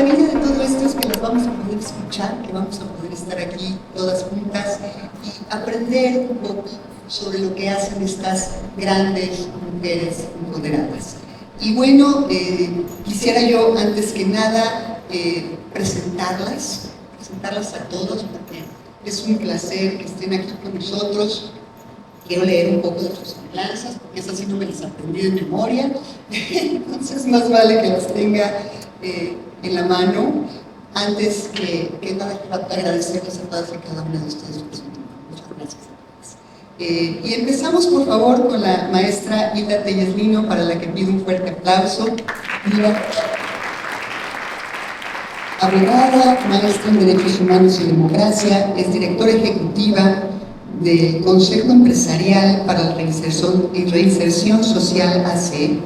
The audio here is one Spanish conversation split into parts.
maravilla de todo esto es que las vamos a poder escuchar, que vamos a poder estar aquí todas juntas y aprender un poco sobre lo que hacen estas grandes mujeres empoderadas. Y bueno, quisiera yo antes que nada presentarlas a todos, porque es un placer que estén aquí con nosotros. Quiero leer un poco de sus semblanzas, porque esas sí no me las aprendí de memoria, entonces más vale que las tenga en la mano. Antes que nada, quiero agradecerles a todas y cada una de ustedes por su tiempo. Muchas gracias. Y empezamos, por favor, con la maestra Hilda Tellez Lino, para la que pido un fuerte aplauso. Abogada, maestra en Derechos Humanos y Democracia, es directora ejecutiva del Consejo Empresarial para la Reinserción Social AC.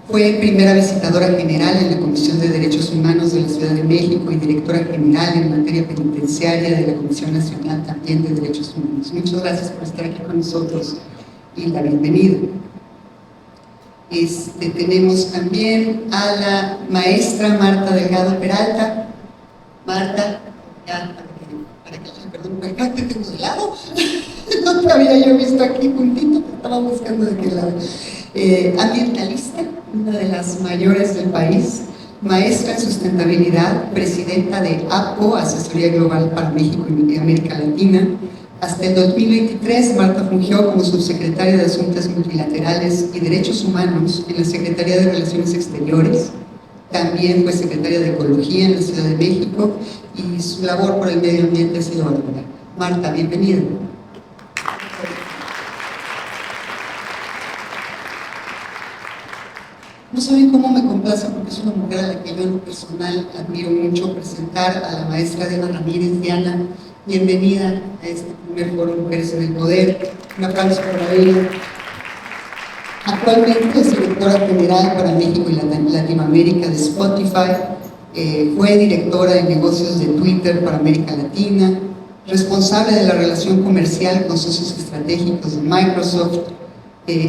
Fue primera visitadora general en la Comisión de Derechos Humanos de la Ciudad de México y directora general en materia penitenciaria de la Comisión Nacional también de Derechos Humanos. Muchas gracias por estar aquí con nosotros y la bienvenida. Tenemos también a la maestra Marta Delgado Peralta. Marta, ya, perdón, te tengo de lado. No te había yo visto aquí juntito, te estaba buscando de qué lado. Ambientalista, una de las mayores del país, maestra en sustentabilidad, presidenta de APO, Asesoría Global para México y América Latina. Hasta el 2023, Marta fungió como subsecretaria de Asuntos Multilaterales y Derechos Humanos en la Secretaría de Relaciones Exteriores. También fue secretaria de Ecología en la Ciudad de México y su labor por el medio ambiente ha sido bárbara. Marta, bienvenida. No saben cómo me complace, porque es una mujer a la que yo en lo personal admiro mucho, presentar a la maestra Diana Ramírez. Diana, bienvenida a este primer foro Mujeres en el Poder. Un aplauso para ella. Actualmente es directora general para México y Latinoamérica de Spotify. Fue directora de negocios de Twitter para América Latina, responsable de la relación comercial con socios estratégicos de Microsoft,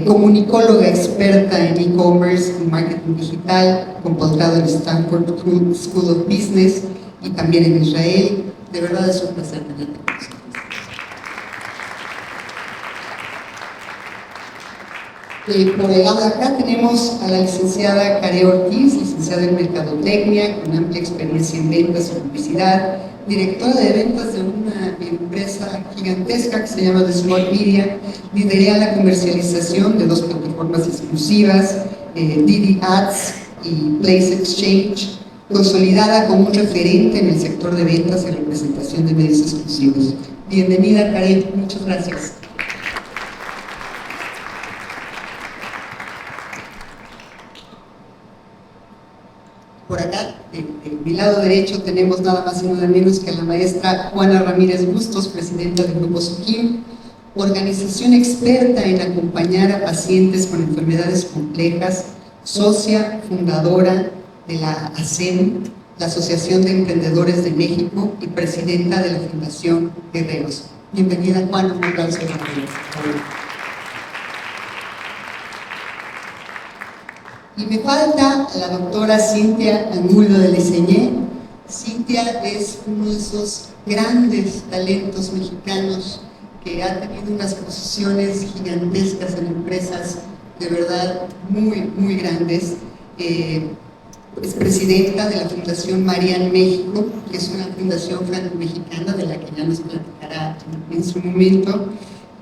comunicóloga experta en e-commerce y marketing digital, con posgrado en Stanford School of Business y también en Israel. De verdad es un placer tenerte con nosotros. Por el lado de acá tenemos a la licenciada Care Ortiz, licenciada en Mercadotecnia, con amplia experiencia en ventas y publicidad, directora de ventas de una empresa gigantesca que se llama The Smart Media, lidera la comercialización de dos plataformas exclusivas, Didi Ads y Place Exchange, consolidada como un referente en el sector de ventas y representación de medios exclusivos. Bienvenida, Care, muchas gracias. Por acá, de mi lado derecho, tenemos nada más y nada menos que a la maestra Juana Ramírez Bustos, presidenta del Grupo SOQUIM, organización experta en acompañar a pacientes con enfermedades complejas, socia fundadora de la ASEM, la Asociación de Emprendedores de México, y presidenta de la Fundación Guerreros. Bienvenida, Juana, un aplauso. Y me falta la doctora Cintia Angulo de Leseñé. Cintia es uno de esos grandes talentos mexicanos que ha tenido unas posiciones gigantescas en empresas de verdad muy, muy grandes. Es presidenta de la Fundación Marian México, que es una fundación franco-mexicana de la que ya nos platicará en su momento,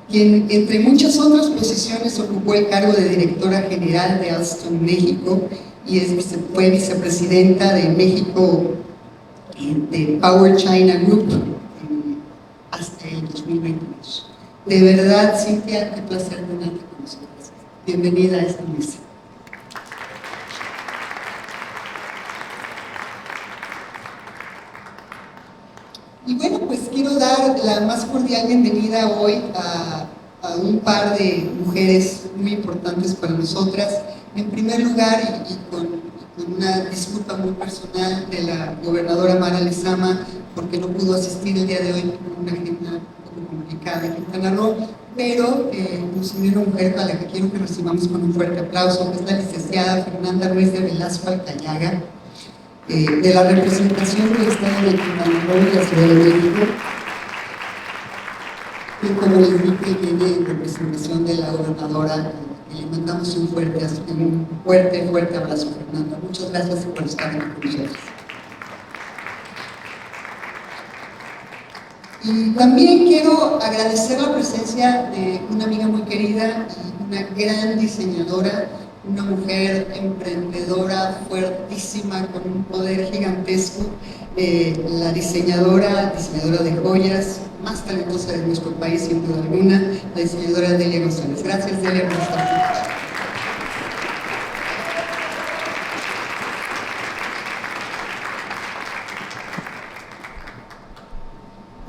quien entre muchas otras posiciones ocupó el cargo de directora general de Alstom México y fue vicepresidenta de México de Power China Group hasta el 2022. De verdad, Cintia, qué placer tenerte con nosotros. Bienvenida a esta mesa. Y bueno, pues quiero dar la más cordial bienvenida hoy a un par de mujeres muy importantes para nosotras. En primer lugar, y con una disculpa muy personal de la gobernadora Mara Lezama, porque no pudo asistir el día de hoy por una agenda un poco complicada en Quintana Roo, pero nos unió una mujer a la que quiero que recibamos con un fuerte aplauso, que es la licenciada Fernanda Ruiz de Velasco Alcayaga. de la representación del Estado de Quintana Roo y la Ciudad de México, y como les dije, viene en representación de la gobernadora, y le mandamos un fuerte abrazo, Fernanda. Muchas gracias por estar aquí con nosotros. Y también quiero agradecer la presencia de una amiga muy querida y una gran diseñadora, una mujer emprendedora, fuertísima, con un poder gigantesco, la diseñadora de joyas más talentosa de nuestro país, sin duda alguna, la diseñadora Delia González. Gracias, Delia, por estar aquí.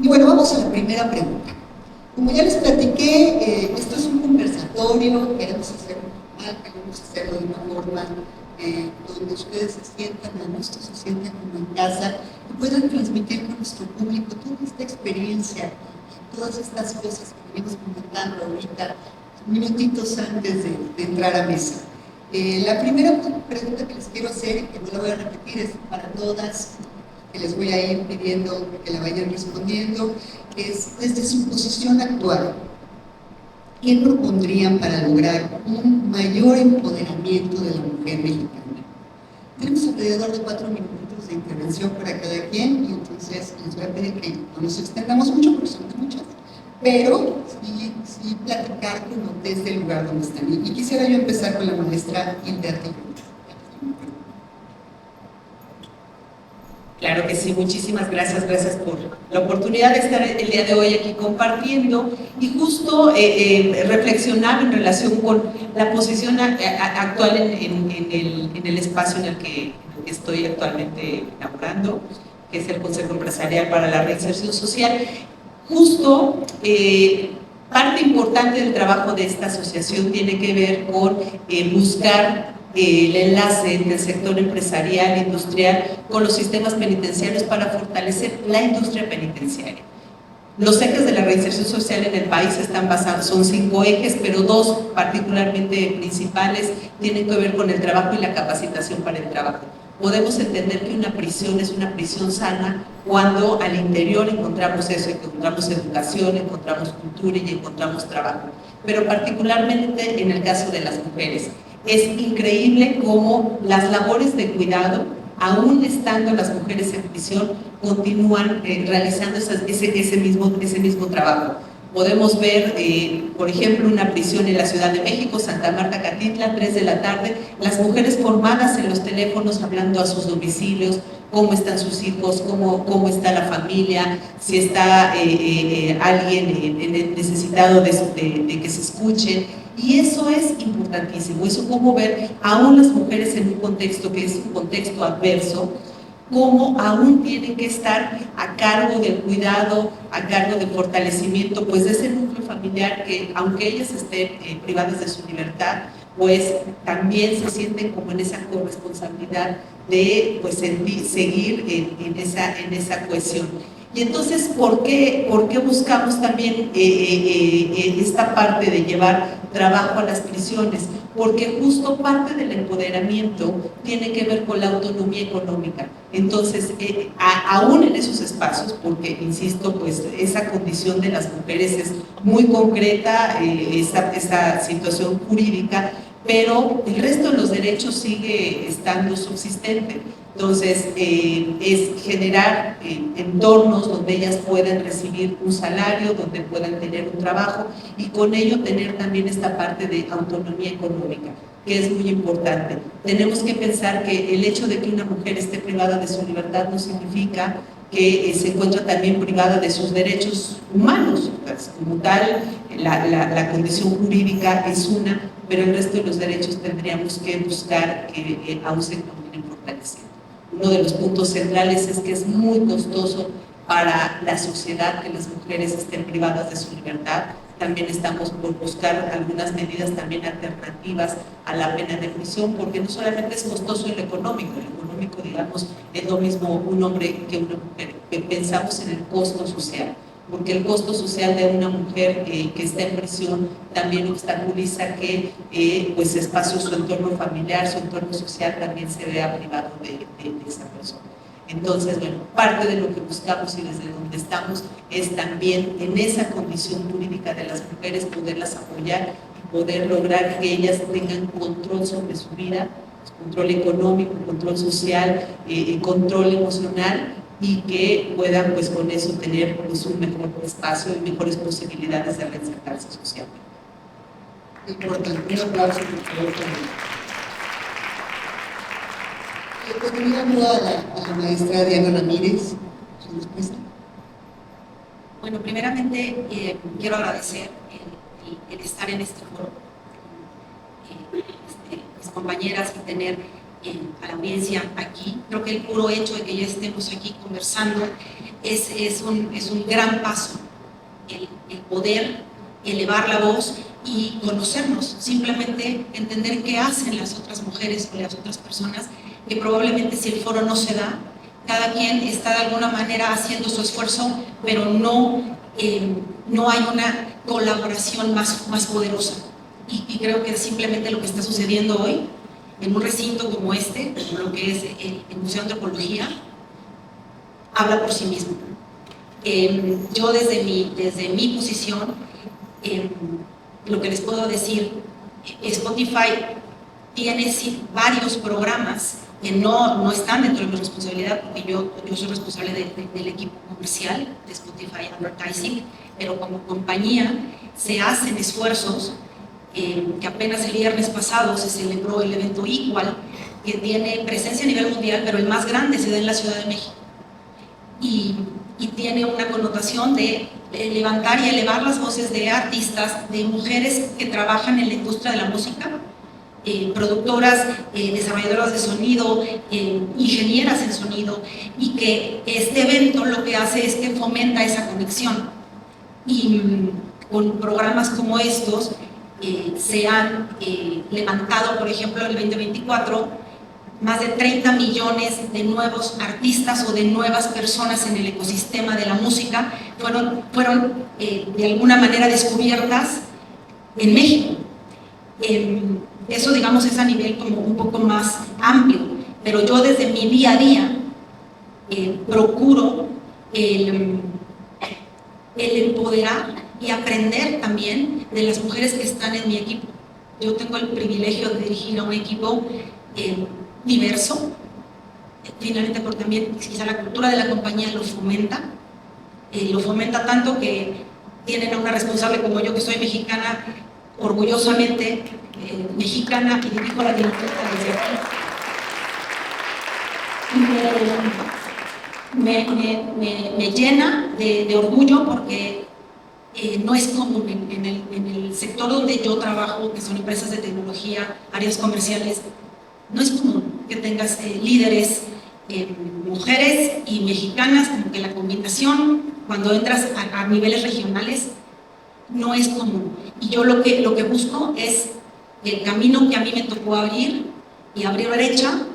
Y bueno, vamos a la primera pregunta. Como ya les platiqué, esto es un conversatorio, queremos hacerlo normal, queremos hacerlo de una forma donde ustedes se sientan a gusto, se sientan como en casa y puedan transmitir con nuestro público toda esta experiencia, todas estas cosas que venimos comentando ahorita, minutitos antes de entrar a mesa. La primera pregunta que les quiero hacer, y que no la voy a repetir, es para todas, que les voy a ir pidiendo que la vayan respondiendo, es desde su posición actual, ¿qué propondrían para lograr un mayor empoderamiento de la mujer mexicana? Tenemos alrededor de 4 minutos de intervención para cada quien, y entonces les voy a pedir que no nos extendamos mucho porque son muchas, pero sí platicar como desde el lugar donde están. Y quisiera yo empezar con la maestra Hilda Artiguo. Claro que sí, muchísimas gracias por la oportunidad de estar el día de hoy aquí compartiendo y justo reflexionar en relación con la posición actual en el espacio en el que estoy actualmente laborando, que es el Consejo Empresarial para la Reinserción Social. Justo parte importante del trabajo de esta asociación tiene que ver con buscar el enlace del sector empresarial, industrial, con los sistemas penitenciarios para fortalecer la industria penitenciaria. Los ejes de la reinserción social en el país están basados, son 5 ejes, pero 2 particularmente principales tienen que ver con el trabajo y la capacitación para el trabajo. Podemos entender que una prisión es una prisión sana cuando al interior encontramos eso, encontramos educación, encontramos cultura y encontramos trabajo. Pero particularmente en el caso de las mujeres, es increíble cómo las labores de cuidado, aún estando las mujeres en prisión, continúan realizando ese mismo trabajo. Podemos ver, por ejemplo, una prisión en la Ciudad de México, Santa Marta, Catitla, 3 de la tarde, las mujeres formadas en los teléfonos hablando a sus domicilios, cómo están sus hijos, cómo está la familia, si está alguien necesitado de que se escuchen. Y eso es importantísimo, eso como ver aún las mujeres en un contexto que es un contexto adverso, cómo aún tienen que estar a cargo del cuidado, a cargo del fortalecimiento, pues de ese núcleo familiar que, aunque ellas estén privadas de su libertad, pues también se sienten como en esa corresponsabilidad de pues, seguir en esa cohesión. Y entonces, ¿por qué buscamos también esta parte de llevar trabajo a las prisiones? Porque justo parte del empoderamiento tiene que ver con la autonomía económica. Entonces, aún en esos espacios, porque, insisto, pues esa condición de las mujeres es muy concreta, esa situación jurídica, pero el resto de los derechos sigue estando subsistente. Entonces, es generar entornos donde ellas puedan recibir un salario, donde puedan tener un trabajo y con ello tener también esta parte de autonomía económica, que es muy importante. Tenemos que pensar que el hecho de que una mujer esté privada de su libertad no significa que se encuentra también privada de sus derechos humanos. Pues, como tal, la condición jurídica es una, pero el resto de los derechos tendríamos que buscar que aún se continúen fortaleciendo. Uno de los puntos centrales es que es muy costoso para la sociedad que las mujeres estén privadas de su libertad. También estamos por buscar algunas medidas también alternativas a la pena de prisión, porque no solamente es costoso el económico, digamos, es lo mismo un hombre que una mujer, que pensamos en el costo social. porque el costo social de una mujer que está en prisión también obstaculiza que pues su espacio, su entorno familiar, su entorno social también se vea privado de esa persona. Entonces, bueno, parte de lo que buscamos y desde donde estamos es también en esa condición jurídica de las mujeres poderlas apoyar y poder lograr que ellas tengan control sobre su vida, control económico, control social, control emocional, y que puedan pues con eso tener pues un mejor espacio y mejores posibilidades de reinsertarse socialmente. Importante, un aplauso por favor también. Terminando a la maestra Diana Ramírez, su respuesta. Bueno, primeramente quiero agradecer el estar en este foro, mis compañeras, y tener a la audiencia aquí. Creo que el puro hecho de que ya estemos aquí conversando es un gran paso, el poder elevar la voz y conocernos, simplemente entender qué hacen las otras mujeres o las otras personas, que probablemente si el foro no se da, cada quien está de alguna manera haciendo su esfuerzo, pero no hay una colaboración más poderosa. Y creo que simplemente lo que está sucediendo hoy, en un recinto como este, como lo que es el Museo de Antropología, habla por sí mismo. Yo desde mi posición, lo que les puedo decir, Spotify tiene varios programas que no están dentro de mi responsabilidad, porque yo soy responsable del equipo comercial de Spotify Advertising, pero como compañía se hacen esfuerzos, que apenas el viernes pasado se celebró el evento Equal, que tiene presencia a nivel mundial, pero el más grande se da en la Ciudad de México. Y tiene una connotación de levantar y elevar las voces de artistas, de mujeres que trabajan en la industria de la música, productoras, desarrolladoras de sonido, ingenieras en sonido, y que este evento lo que hace es que fomenta esa conexión. Y con programas como estos se han levantado, por ejemplo, en el 2024, más de 30 millones de nuevos artistas o de nuevas personas en el ecosistema de la música fueron de alguna manera descubiertas en México. Eso, digamos, es a nivel como un poco más amplio, pero yo desde mi día a día procuro el empoderar y aprender también de las mujeres que están en mi equipo. Yo tengo el privilegio de dirigir a un equipo diverso, finalmente porque también quizá la cultura de la compañía lo fomenta tanto que tienen a una responsable como yo, que soy mexicana, orgullosamente mexicana, y dirijo la directora desde aquí. Me llena de orgullo, porque no es común en el sector donde yo trabajo, que son empresas de tecnología, áreas comerciales. No es común que tengas líderes mujeres y mexicanas, como que la combinación cuando entras a niveles regionales no es común. Y yo lo que busco es que el camino que a mí me tocó abrir y abrir brecha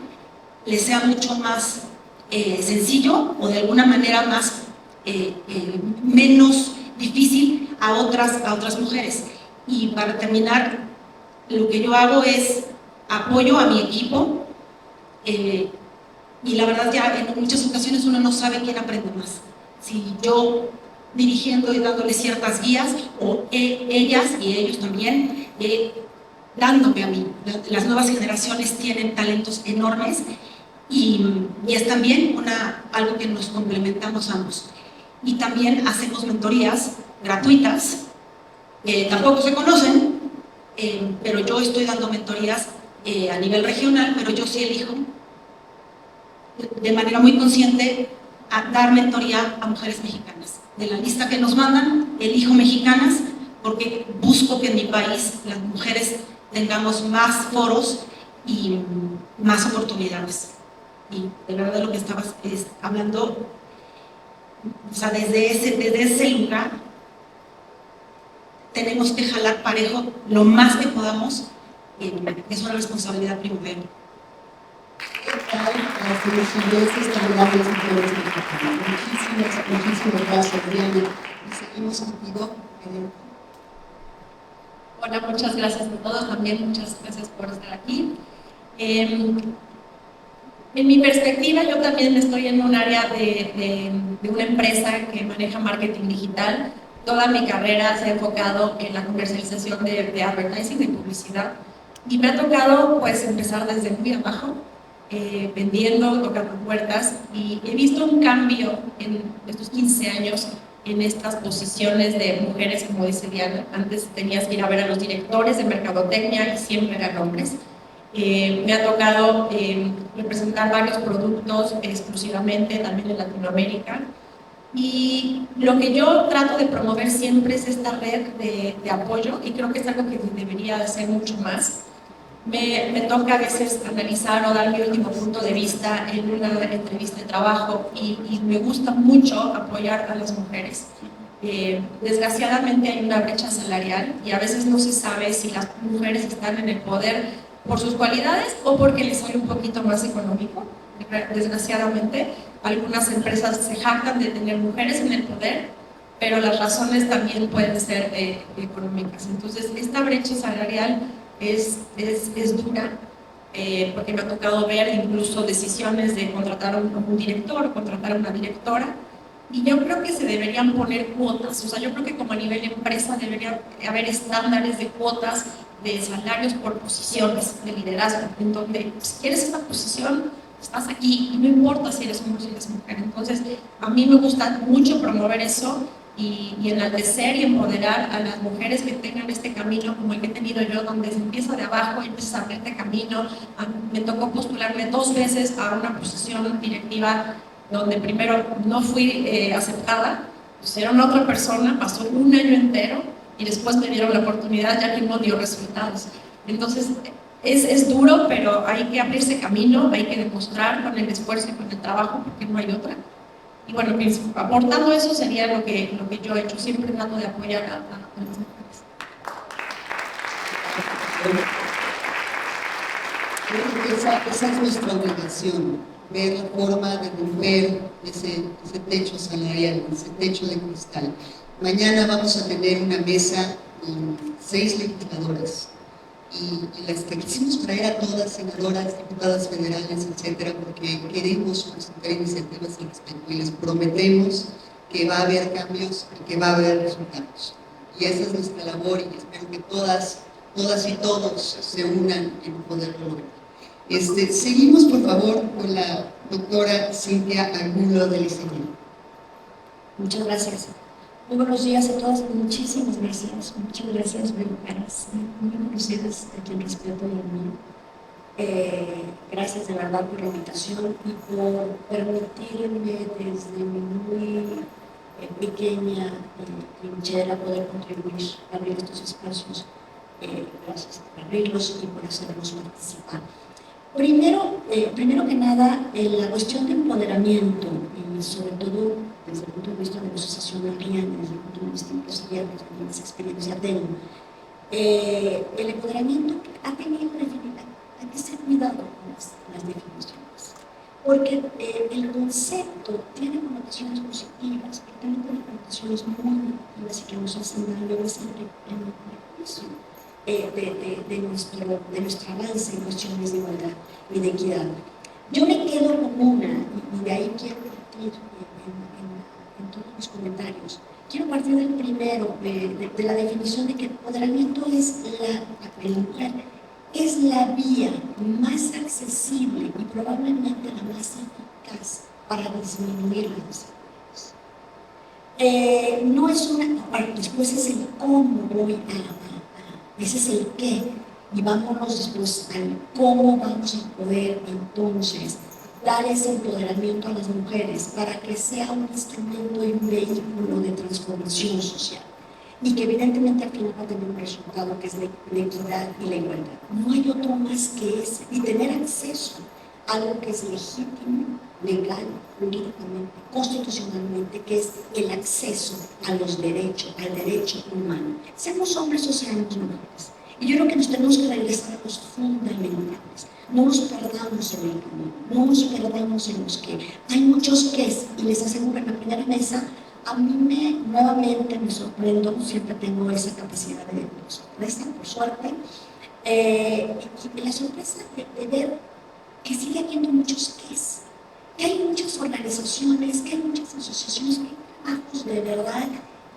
le sea mucho más sencillo, o de alguna manera más menos difícil a otras mujeres. Y para terminar, lo que yo hago es apoyo a mi equipo, y la verdad ya en muchas ocasiones uno no sabe quién aprende más. Si yo dirigiendo y dándole ciertas guías, o ellas y ellos también dándome a mí. Las nuevas generaciones tienen talentos enormes, y es también algo que nos complementamos ambos. Y también hacemos mentorías gratuitas, tampoco se conocen, pero yo estoy dando mentorías a nivel regional, pero yo sí elijo de manera muy consciente a dar mentoría a mujeres mexicanas. De la lista que nos mandan, elijo mexicanas, porque busco que en mi país las mujeres tengamos más foros y más oportunidades. Y de verdad de lo que estabas hablando, o sea, desde ese lugar tenemos que jalar parejo lo más que podamos, es una responsabilidad primordial. las dirigidas tan grandes mujeres mexicanas. Muchísimas gracias, Diana. Y seguimos contigo. Hola, muchas gracias a todos, también muchas gracias por estar aquí. En mi perspectiva, yo también estoy en un área de una empresa que maneja marketing digital. Toda mi carrera se ha enfocado en la comercialización de advertising, de publicidad, y me ha tocado pues empezar desde muy abajo, vendiendo, tocando puertas, y he visto un cambio en estos 15 años en estas posiciones de mujeres, como dice Diana. Antes tenías que ir a ver a los directores de mercadotecnia y siempre eran hombres. Me ha tocado representar varios productos exclusivamente también en Latinoamérica, y lo que yo trato de promover siempre es esta red de apoyo, y creo que es algo que debería hacer mucho más. Me toca a veces analizar o dar mi último punto de vista en una entrevista de trabajo, y me gusta mucho apoyar a las mujeres. Desgraciadamente hay una brecha salarial y a veces no se sabe si las mujeres están en el poder por sus cualidades o porque les sale un poquito más económico. Desgraciadamente, algunas empresas se jactan de tener mujeres en el poder, pero las razones también pueden ser económicas. Entonces, esta brecha salarial es dura, porque me ha tocado ver incluso decisiones de contratar a un director o contratar a una directora, y yo creo que se deberían poner cuotas. O sea, yo creo que como a nivel empresa debería haber estándares de cuotas de salarios por posiciones de liderazgo, en donde si quieres esta posición, estás aquí, y no importa si eres hombre o si eres mujer. Entonces, a mí me gusta mucho promover eso y enaltecer y empoderar a las mujeres que tengan este camino como el que he tenido yo, donde se empieza de abajo y empiezas a abrirte camino. Me tocó postularme 2 veces a una posición directiva donde primero no fui aceptada, pusieron a otra persona, pasó un año entero y después me dieron la oportunidad, ya que no dio resultados. Entonces, es duro, pero hay que abrirse camino, hay que demostrar con el esfuerzo y con el trabajo, porque no hay otra. Y bueno, aportando eso sería lo que yo he hecho, siempre tratando de apoyar a las mujeres. Esa es nuestra obligación, ver la forma de romper ese techo salarial, ese techo de cristal. Mañana vamos a tener una mesa con 6 legisladoras, y las quisimos traer a todas, senadoras, diputadas federales, etcétera, porque queremos presentar iniciativas al respecto y les prometemos que va a haber cambios y que va a haber resultados. Y esa es nuestra labor, y espero que todas y todos se unan en poderlo lograr. Seguimos, por favor, con la doctora Cintia Angulo del ICEñe. Muchas gracias. Muy buenos días a todas, muchísimas gracias, muchas gracias, muy caras, muy conocidas a quien respeto y admiro. Gracias de verdad por la invitación y por permitirme desde mi muy pequeña trinchera poder contribuir a abrir estos espacios. Gracias por abrirlos y por hacernos participar. Primero que nada, la cuestión de empoderamiento, y sobre todo desde el punto de vista de negociacionalidad, desde el punto de vista empresarial, desde mis experiencias tengo, el empoderamiento ha tenido definición. Hay que ser cuidado con las definiciones, porque el concepto tiene connotaciones positivas, pero también tiene connotaciones muy negativas y que nos hacen daño en el juicio de nuestro avance en cuestiones de igualdad y de equidad. Yo me quedo con una, y de ahí quiero partir en todos mis comentarios. Quiero partir del primero, de la definición de que el empoderamiento es la mujer es la vía más accesible y probablemente la más eficaz para disminuir las desigualdades. No es una parte, después es el cómo voy ese es el qué, y vámonos después al cómo vamos a poder entonces dar ese empoderamiento a las mujeres para que sea un instrumento y un vehículo de transformación social, y que evidentemente al final va a tener un resultado que es la equidad y la igualdad. No hay otro más que ese, y tener acceso a algo que es legítimo, legal, jurídicamente, constitucionalmente, que es el acceso a los derechos, al derecho humano, seamos hombres o seamos mujeres. Y yo creo que nos tenemos que regresar a los fundamentales. No nos perdamos en el camino, no nos perdamos en los que. Hay muchos que, y les aseguro en la primera mesa, a mí nuevamente me sorprendo, siempre tengo esa capacidad de sorpresa, por suerte, y la sorpresa de ver que sigue habiendo muchos que hay muchas organizaciones, que hay muchas asociaciones, que hay trabajos de verdad,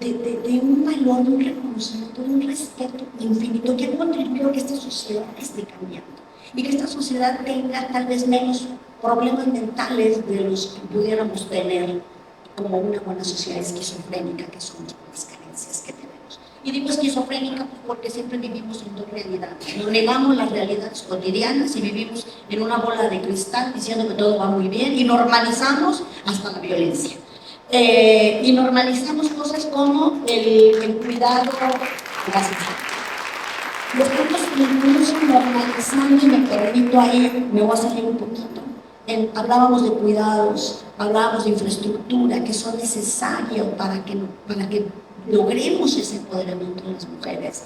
de un valor, de un reconocimiento, de un respeto infinito que ha contribuido a que esta sociedad esté cambiando y que esta sociedad tenga tal vez menos problemas mentales de los que pudiéramos tener como una buena sociedad esquizofrénica que somos por las carencias que tenemos. Y digo esquizofrénica porque siempre vivimos en dos realidades. Nos negamos las realidades cotidianas y vivimos en una bola de cristal diciendo que todo va muy bien y normalizamos hasta la violencia. Y normalizamos cosas como el cuidado. Gracias. Lo estamos incluso normalizando, y me permito ahí, me voy a salir un poquito. Hablábamos de cuidados, hablábamos de infraestructura que son necesarios para que logremos ese empoderamiento de las mujeres,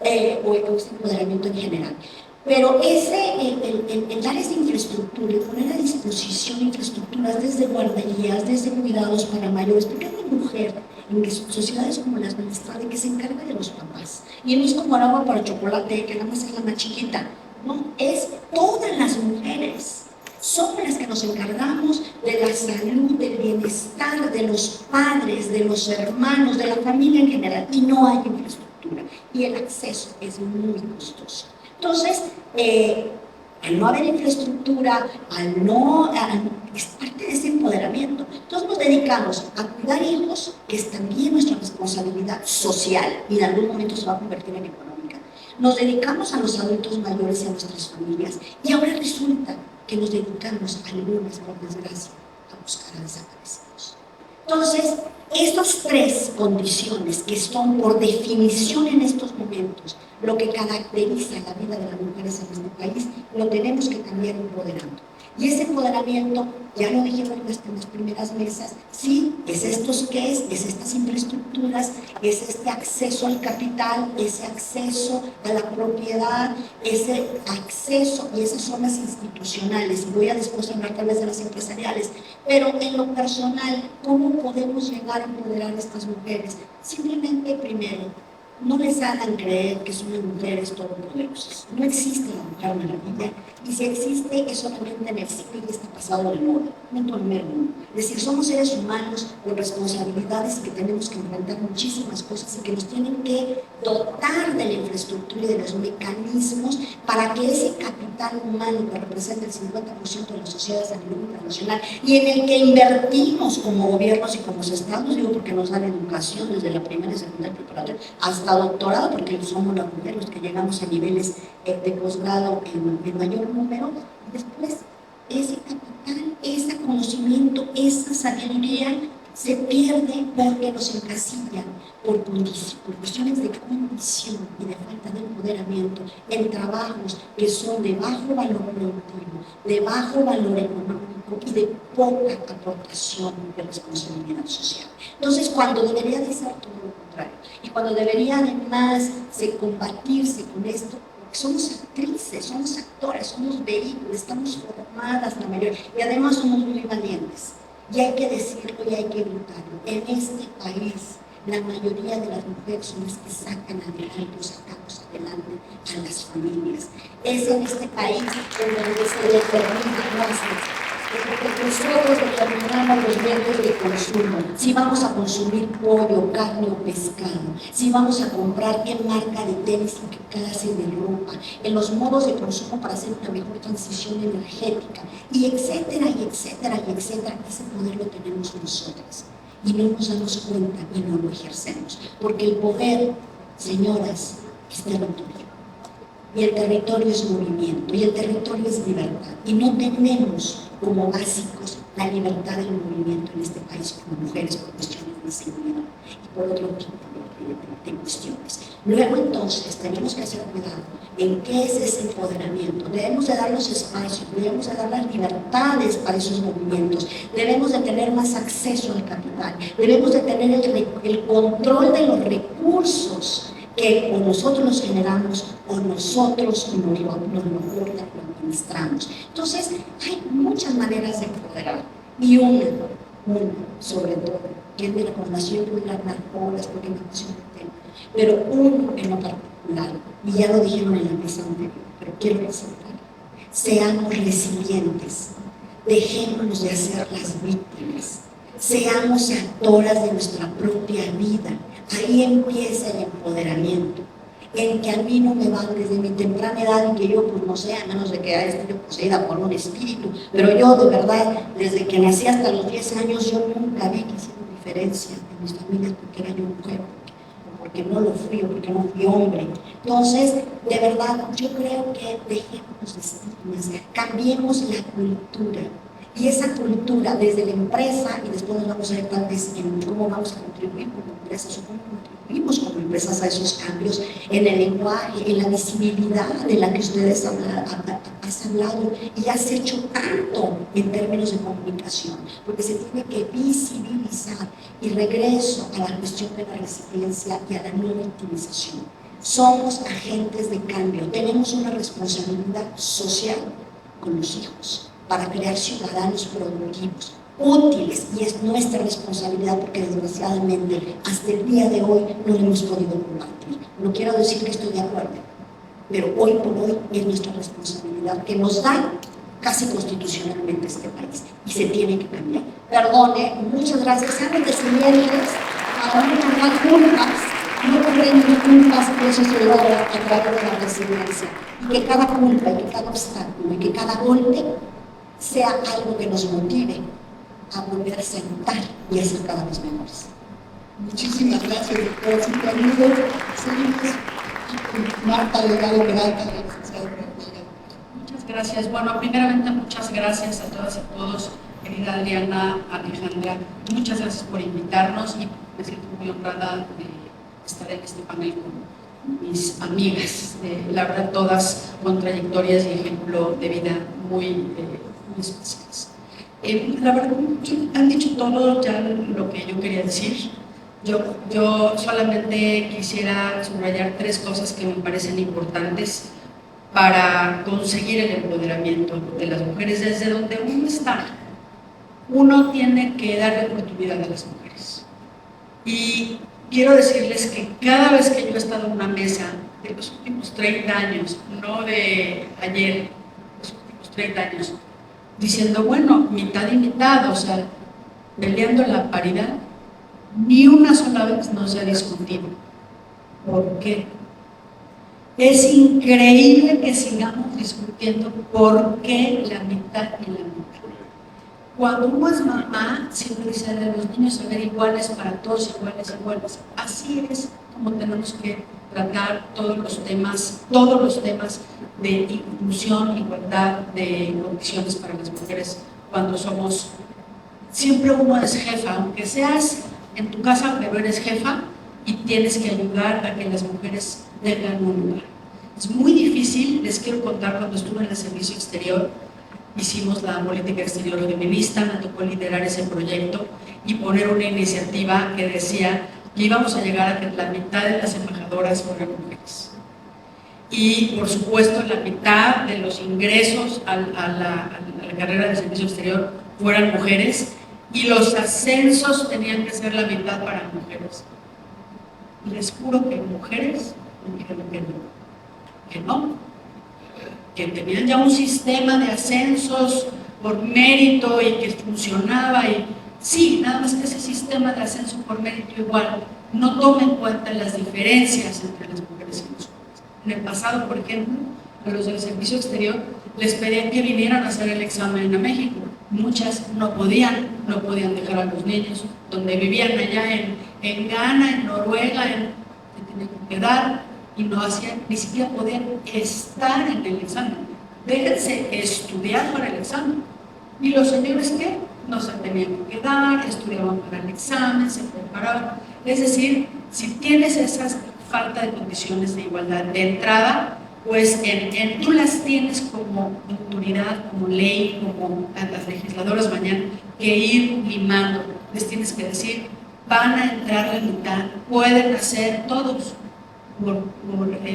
o ese empoderamiento en general. Pero el dar esa infraestructura y poner a disposición infraestructuras desde guarderías, desde cuidados para mayores, porque hay una mujer en sociedades como las nuestras que se encarga de los papás. Y no es como el agua para chocolate, que nada más es la más chiquita. No, es todas las mujeres. Somos las que nos encargamos de la salud, del bienestar de los padres, de los hermanos, de la familia en general. Y no hay infraestructura. Y el acceso es muy costoso. Entonces, al no haber infraestructura, es parte de ese empoderamiento. Entonces nos dedicamos a cuidar hijos, que es también nuestra responsabilidad social y en algún momento se va a convertir en económica. Nos dedicamos a los adultos mayores y a nuestras familias. Y ahora resulta que nos dedicamos, algunas por desgracia, a buscar a desaparecidos. Entonces, estas tres condiciones que son por definición en estos momentos lo que caracteriza la vida de las mujeres en este país, lo tenemos que cambiar empoderando. Y ese empoderamiento, ya lo dijeron en las primeras mesas, sí, es estos qué es estas infraestructuras, es este acceso al capital, ese acceso a la propiedad, ese acceso y esas zonas institucionales. Y voy a después hablar tal vez de las empresariales, pero en lo personal, ¿cómo podemos llegar a empoderar a estas mujeres? Simplemente, primero, no les hagan creer que son mujeres todopoderosas. No existe la Mujer Maravilla, y si existe es solamente en el siglo y está pasado de moda, no en el mundo. Es decir, somos seres humanos con responsabilidades y que tenemos que enfrentar muchísimas cosas y que nos tienen que dotar de la infraestructura y de los mecanismos para que ese capital humano que representa el 50% de las sociedades a nivel internacional y en el que invertimos como gobiernos y como estados, digo porque nos dan educación desde la primera y secundaria preparatoria hasta doctorado, porque somos las mujeres los que llegamos a niveles de posgrado en mayor número, y después ese capital, ese conocimiento, esa sabiduría se pierde porque nos encasillan por cuestiones de condición y de falta de empoderamiento en trabajos que son de bajo valor productivo, de bajo valor económico y de poca aportación de responsabilidad social. Entonces, cuando debería de ser todo lo contrario, y cuando debería además combatirse con esto, porque somos actrices, somos actoras, somos vehículos, estamos formadas la mayoría, y además somos muy valientes. Y hay que decirlo y hay que gritarlo. En este país, la mayoría de las mujeres son las que sacan adelante o sacamos adelante a las familias. Es en este país donde se determina porque nosotros determinamos los medios de consumo, si vamos a consumir pollo, carne o pescado, si vamos a comprar qué marca de tenis y qué clase de ropa, en los modos de consumo para hacer una mejor transición energética, y etcétera, y etcétera, y etcétera. Ese poder lo tenemos nosotras y no nos damos cuenta y no lo ejercemos, porque el poder, señoras, es territorio. Y el territorio es movimiento, y el territorio es libertad. Y no tenemos como básicos la libertad del movimiento en este país como mujeres por cuestiones de seguridad y por otro tipo de cuestiones. Luego entonces tenemos que hacer cuidado en qué es ese empoderamiento. Debemos de dar los espacios, debemos de dar las libertades para esos movimientos, debemos de tener más acceso al capital, debemos de tener el control de los recursos que o nosotros los generamos o nosotros nos lo administramos. Entonces, hay muchas maneras de empoderar. Y una sobre todo, que es mi recomendación, pudiera hablar horas porque me emociona el tema, pero uno en lo particular, y ya lo dijeron en la mesa anterior, pero quiero resaltar, seamos resilientes, dejémonos de hacer las víctimas, seamos actoras de nuestra propia vida. Ahí empieza el empoderamiento, en que a mí no me van desde mi temprana edad, y que yo pues no sé, a menos de que haya sido poseída por un espíritu, pero yo de verdad, desde que nací hasta los 10 años, yo nunca vi que hicieron diferencia en mis familias porque era yo mujer, porque no lo fui, o porque no fui hombre. Entonces, de verdad, yo creo que dejemos de estigmas, cambiemos la cultura. Y esa cultura, desde la empresa, y después nos vamos a ver tal vez en cómo vamos a contribuir como empresas, o cómo contribuimos como empresas a esos cambios, en el lenguaje, en la visibilidad de la que ustedes has hablado y has hecho tanto en términos de comunicación, porque se tiene que visibilizar. Y regreso a la cuestión de la resiliencia y a la no victimización. Somos agentes de cambio, tenemos una responsabilidad social con los hijos para crear ciudadanos productivos, útiles, y es nuestra responsabilidad porque desgraciadamente hasta el día de hoy no lo hemos podido combatir. No quiero decir que estoy de acuerdo, pero hoy por hoy es nuestra responsabilidad que nos da casi constitucionalmente este país y se tiene que cambiar. Perdone, muchas gracias, sean resilientes, para no tomar culpas, no corremos culpas, y eso se logra a través de la resiliencia, y que cada culpa, y que cada obstáculo, y que cada golpe sea algo que nos motive a volver a sentar y a ser cada vez mejores. Muchísimas gracias, doctora Cintia Lugo. Seguimos con Marta Delgado Peralta, la licenciada. Muchas gracias. Bueno, primeramente, muchas gracias a todas y todos, querida Adriana, Alejandra. Muchas gracias por invitarnos y me siento muy honrada de estar en este panel con mis amigas, la verdad, todas con trayectorias y ejemplo de vida muy especiales. La verdad, han dicho todo ya lo que yo quería decir. Yo solamente quisiera subrayar 3 cosas que me parecen importantes para conseguir el empoderamiento de las mujeres desde donde uno está. Uno tiene que darle oportunidad a las mujeres. Y quiero decirles que cada vez que yo he estado en una mesa de los últimos 30 años, no de ayer, los últimos 30 años, diciendo, bueno, mitad y mitad, o sea, peleando la paridad, ni una sola vez no se ha discutido. ¿Por qué? Es increíble que sigamos discutiendo por qué la mitad y la mitad. Cuando uno es mamá, siempre dice de los niños a ver iguales para todos, iguales. Así es como tenemos que tratar todos los temas de inclusión, igualdad de condiciones para las mujeres cuando somos. Siempre uno es jefa, aunque seas en tu casa, pero eres jefa y tienes que ayudar a que las mujeres tengan un lugar. Es muy difícil, les quiero contar, cuando estuve en el servicio exterior, hicimos la política exterior feminista, me tocó liderar ese proyecto y poner una iniciativa que decía que íbamos a llegar a que la mitad de las embajadoras fueran mujeres. Y, por supuesto, la mitad de los ingresos a la carrera de servicio exterior fueran mujeres y los ascensos tenían que ser la mitad para mujeres. Y les juro que mujeres me dijeron que no, que tenían ya un sistema de ascensos por mérito y que funcionaba. Y sí, nada más que ese sistema de ascenso por mérito igual no toma en cuenta las diferencias entre las mujeres y los hombres. En el pasado, por ejemplo, a los del servicio exterior les pedían que vinieran a hacer el examen a México. Muchas no podían dejar a los niños donde vivían allá en Ghana, en Noruega, se tenían que quedar y no hacían, ni siquiera podían estar en el examen. Déjense estudiar para el examen. Y los señores que no se tenían que quedar, estudiaban para el examen, se preparaban. Es decir, si tienes esa falta de condiciones de igualdad de entrada, pues tú las tienes como autoridad, como ley, como las legisladoras mañana, que ir limando. Les tienes que decir, van a entrar la mitad, pueden hacer todos. por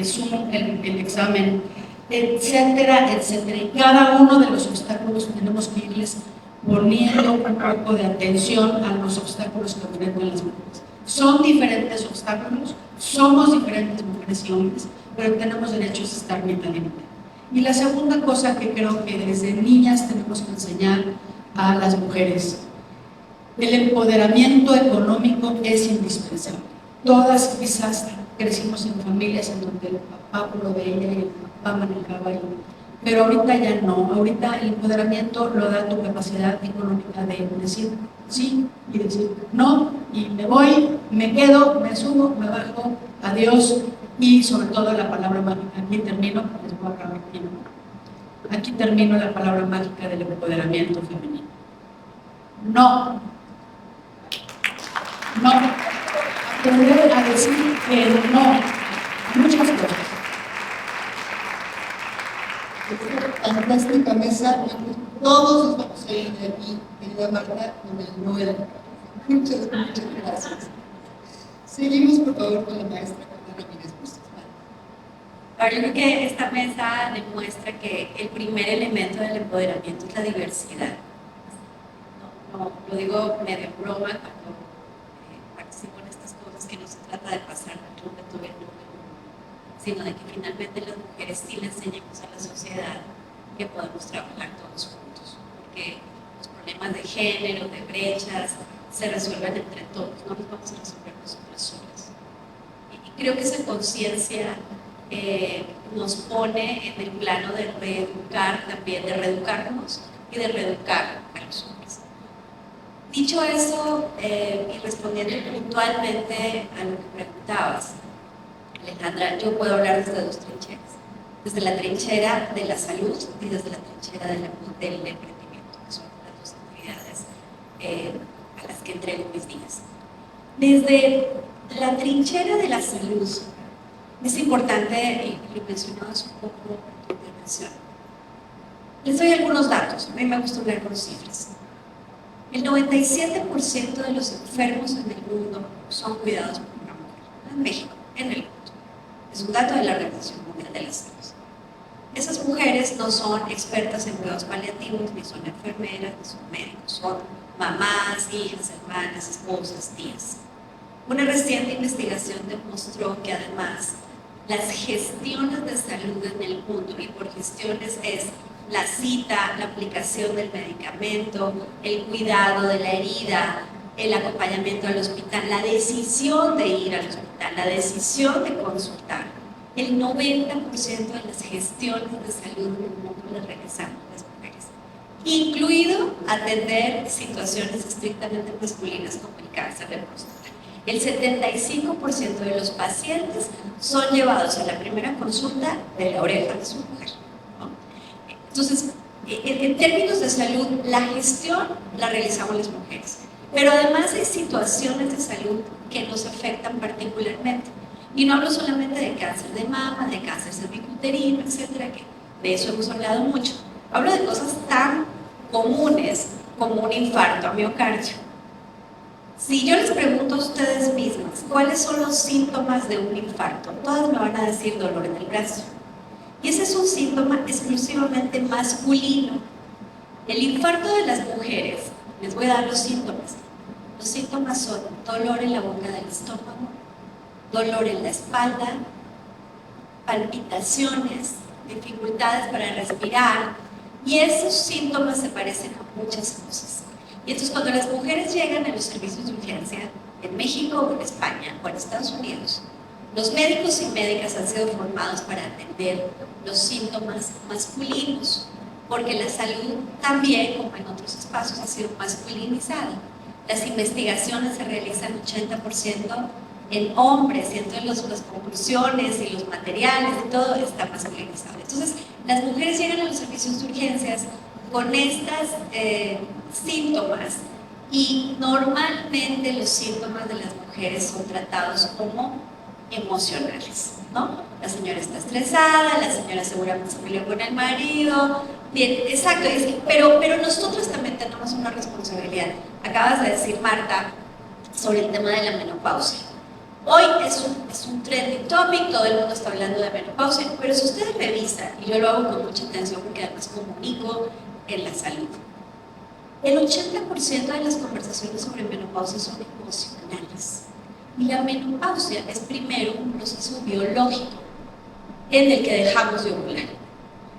Zoom el examen, etcétera, etcétera. Y cada uno de los obstáculos tenemos que irles poniendo un poco de atención a los obstáculos que enfrentan las mujeres. Son diferentes obstáculos, somos diferentes mujeres y hombres, pero tenemos derechos a estar mentalmente. Y la segunda cosa que creo que desde niñas tenemos que enseñar a las mujeres, el empoderamiento económico es indispensable. Todas quizás crecimos en familias en donde el papá proveía y el papá manejaba, pero ahorita ya no. Ahorita el empoderamiento lo da tu capacidad económica de decir sí y decir no, y me voy, me quedo, me subo, me bajo, adiós, y sobre todo la palabra mágica. Aquí termino, les voy a acabar aquí, ¿no? Aquí termino la palabra mágica del empoderamiento femenino. No. No. Aprender a decir que no. Muchas cosas. Fantástica mesa, todos nos vamos a ir de aquí, querida Marta, con el Nobel. Muchas gracias. Seguimos, por favor, con la maestra Carla Ramírez Bustos. Ahora, yo creo que esta mesa demuestra que el primer elemento del empoderamiento es la diversidad. No, lo digo medio broma cuando participo en estas cosas, que no se trata de pasar mucho de todo el mundo, sino de que finalmente las mujeres sí le enseñemos a la sociedad que podemos trabajar todos juntos, porque los problemas de género, de brechas, se resuelven entre todos, no los vamos a resolver nosotras solas. Y creo que esa conciencia nos pone en el plano de reeducar también, de reeducarnos y de reeducar a los hombres. Dicho eso, y respondiendo puntualmente a lo que preguntabas, Alejandra, yo puedo hablar desde dos trincheras. Desde la trinchera de la salud y desde la trinchera del emprendimiento, que son las dos actividades a las que entrego mis días. Desde la trinchera de la salud, es importante, y lo mencionabas un poco en tu intervención, les doy algunos datos, a mí me gusta hablar con cifras. El 97% de los enfermos en el mundo son cuidados por una mujer, en México, en el mundo. Es un dato de la Organización Mundial de la Salud. Esas mujeres no son expertas en cuidados paliativos, ni son enfermeras, ni son médicos, son mamás, hijas, hermanas, esposas, tías. Una reciente investigación demostró que además las gestiones de salud en el mundo, y por gestiones es la cita, la aplicación del medicamento, el cuidado de la herida, el acompañamiento al hospital, la decisión de ir al hospital, la decisión de consultar. El 90% de las gestiones de salud en el mundo las realizamos las mujeres, incluido atender situaciones estrictamente masculinas como el cáncer de próstata. El 75% de los pacientes son llevados a la primera consulta de la oreja de su mujer, ¿no? Entonces, en términos de salud, la gestión la realizamos las mujeres, pero además hay situaciones de salud que nos afectan particularmente. Y no hablo solamente de cáncer de mama, de cáncer cervicuterino, etcétera, que de eso hemos hablado mucho. Hablo de cosas tan comunes como un infarto a miocardio. Si yo les pregunto a ustedes mismas cuáles son los síntomas de un infarto, todas me van a decir dolor en el brazo. Y ese es un síntoma exclusivamente masculino. El infarto de las mujeres, les voy a dar los síntomas. Los síntomas son dolor en la boca del estómago, dolor en la espalda, palpitaciones, dificultades para respirar, y esos síntomas se parecen a muchas cosas. Y entonces cuando las mujeres llegan a los servicios de urgencia en México o en España o en Estados Unidos, los médicos y médicas han sido formados para atender los síntomas masculinos, porque la salud también, como en otros espacios, ha sido masculinizada. Las investigaciones se realizan 80% en hombres, y entonces las conclusiones y los materiales y todo está masculinizado. Entonces, las mujeres llegan a los servicios de urgencias con estos síntomas, y normalmente los síntomas de las mujeres son tratados como emocionales, ¿no? La señora está estresada, la señora seguramente se peleó con el marido, bien, exacto, pero nosotros también tenemos una responsabilidad. Acabas de decir, Marta, sobre el tema de la menopausia. Hoy es un trending topic, todo el mundo está hablando de menopausia, pero si ustedes revisan, y yo lo hago con mucha atención porque además comunico en la salud, el 80% de las conversaciones sobre menopausia son emocionales. Y la menopausia es primero un proceso biológico en el que dejamos de ovular.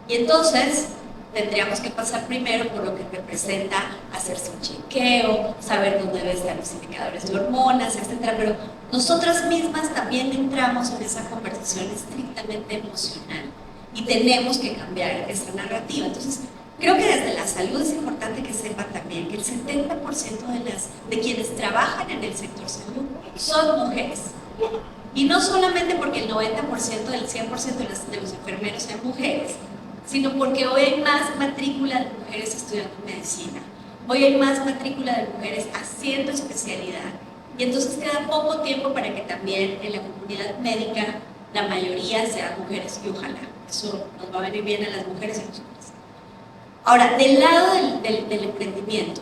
Y entonces tendríamos que pasar primero por lo que representa hacerse un chequeo, saber dónde deben estar los indicadores de hormonas, etc. Pero nosotras mismas también entramos en esa conversación estrictamente emocional y tenemos que cambiar esa narrativa. Entonces, creo que desde la salud es importante que sepan también que el 70% de quienes trabajan en el sector salud son mujeres. Y no solamente porque el 90% del 100% de los enfermeros sean mujeres, sino porque hoy hay más matrícula de mujeres estudiando medicina, hoy hay más matrícula de mujeres haciendo especialidad, y entonces queda poco tiempo para que también en la comunidad médica la mayoría sean mujeres, y ojalá, eso nos va a venir bien a las mujeres y a los hombres. Ahora, del lado del emprendimiento,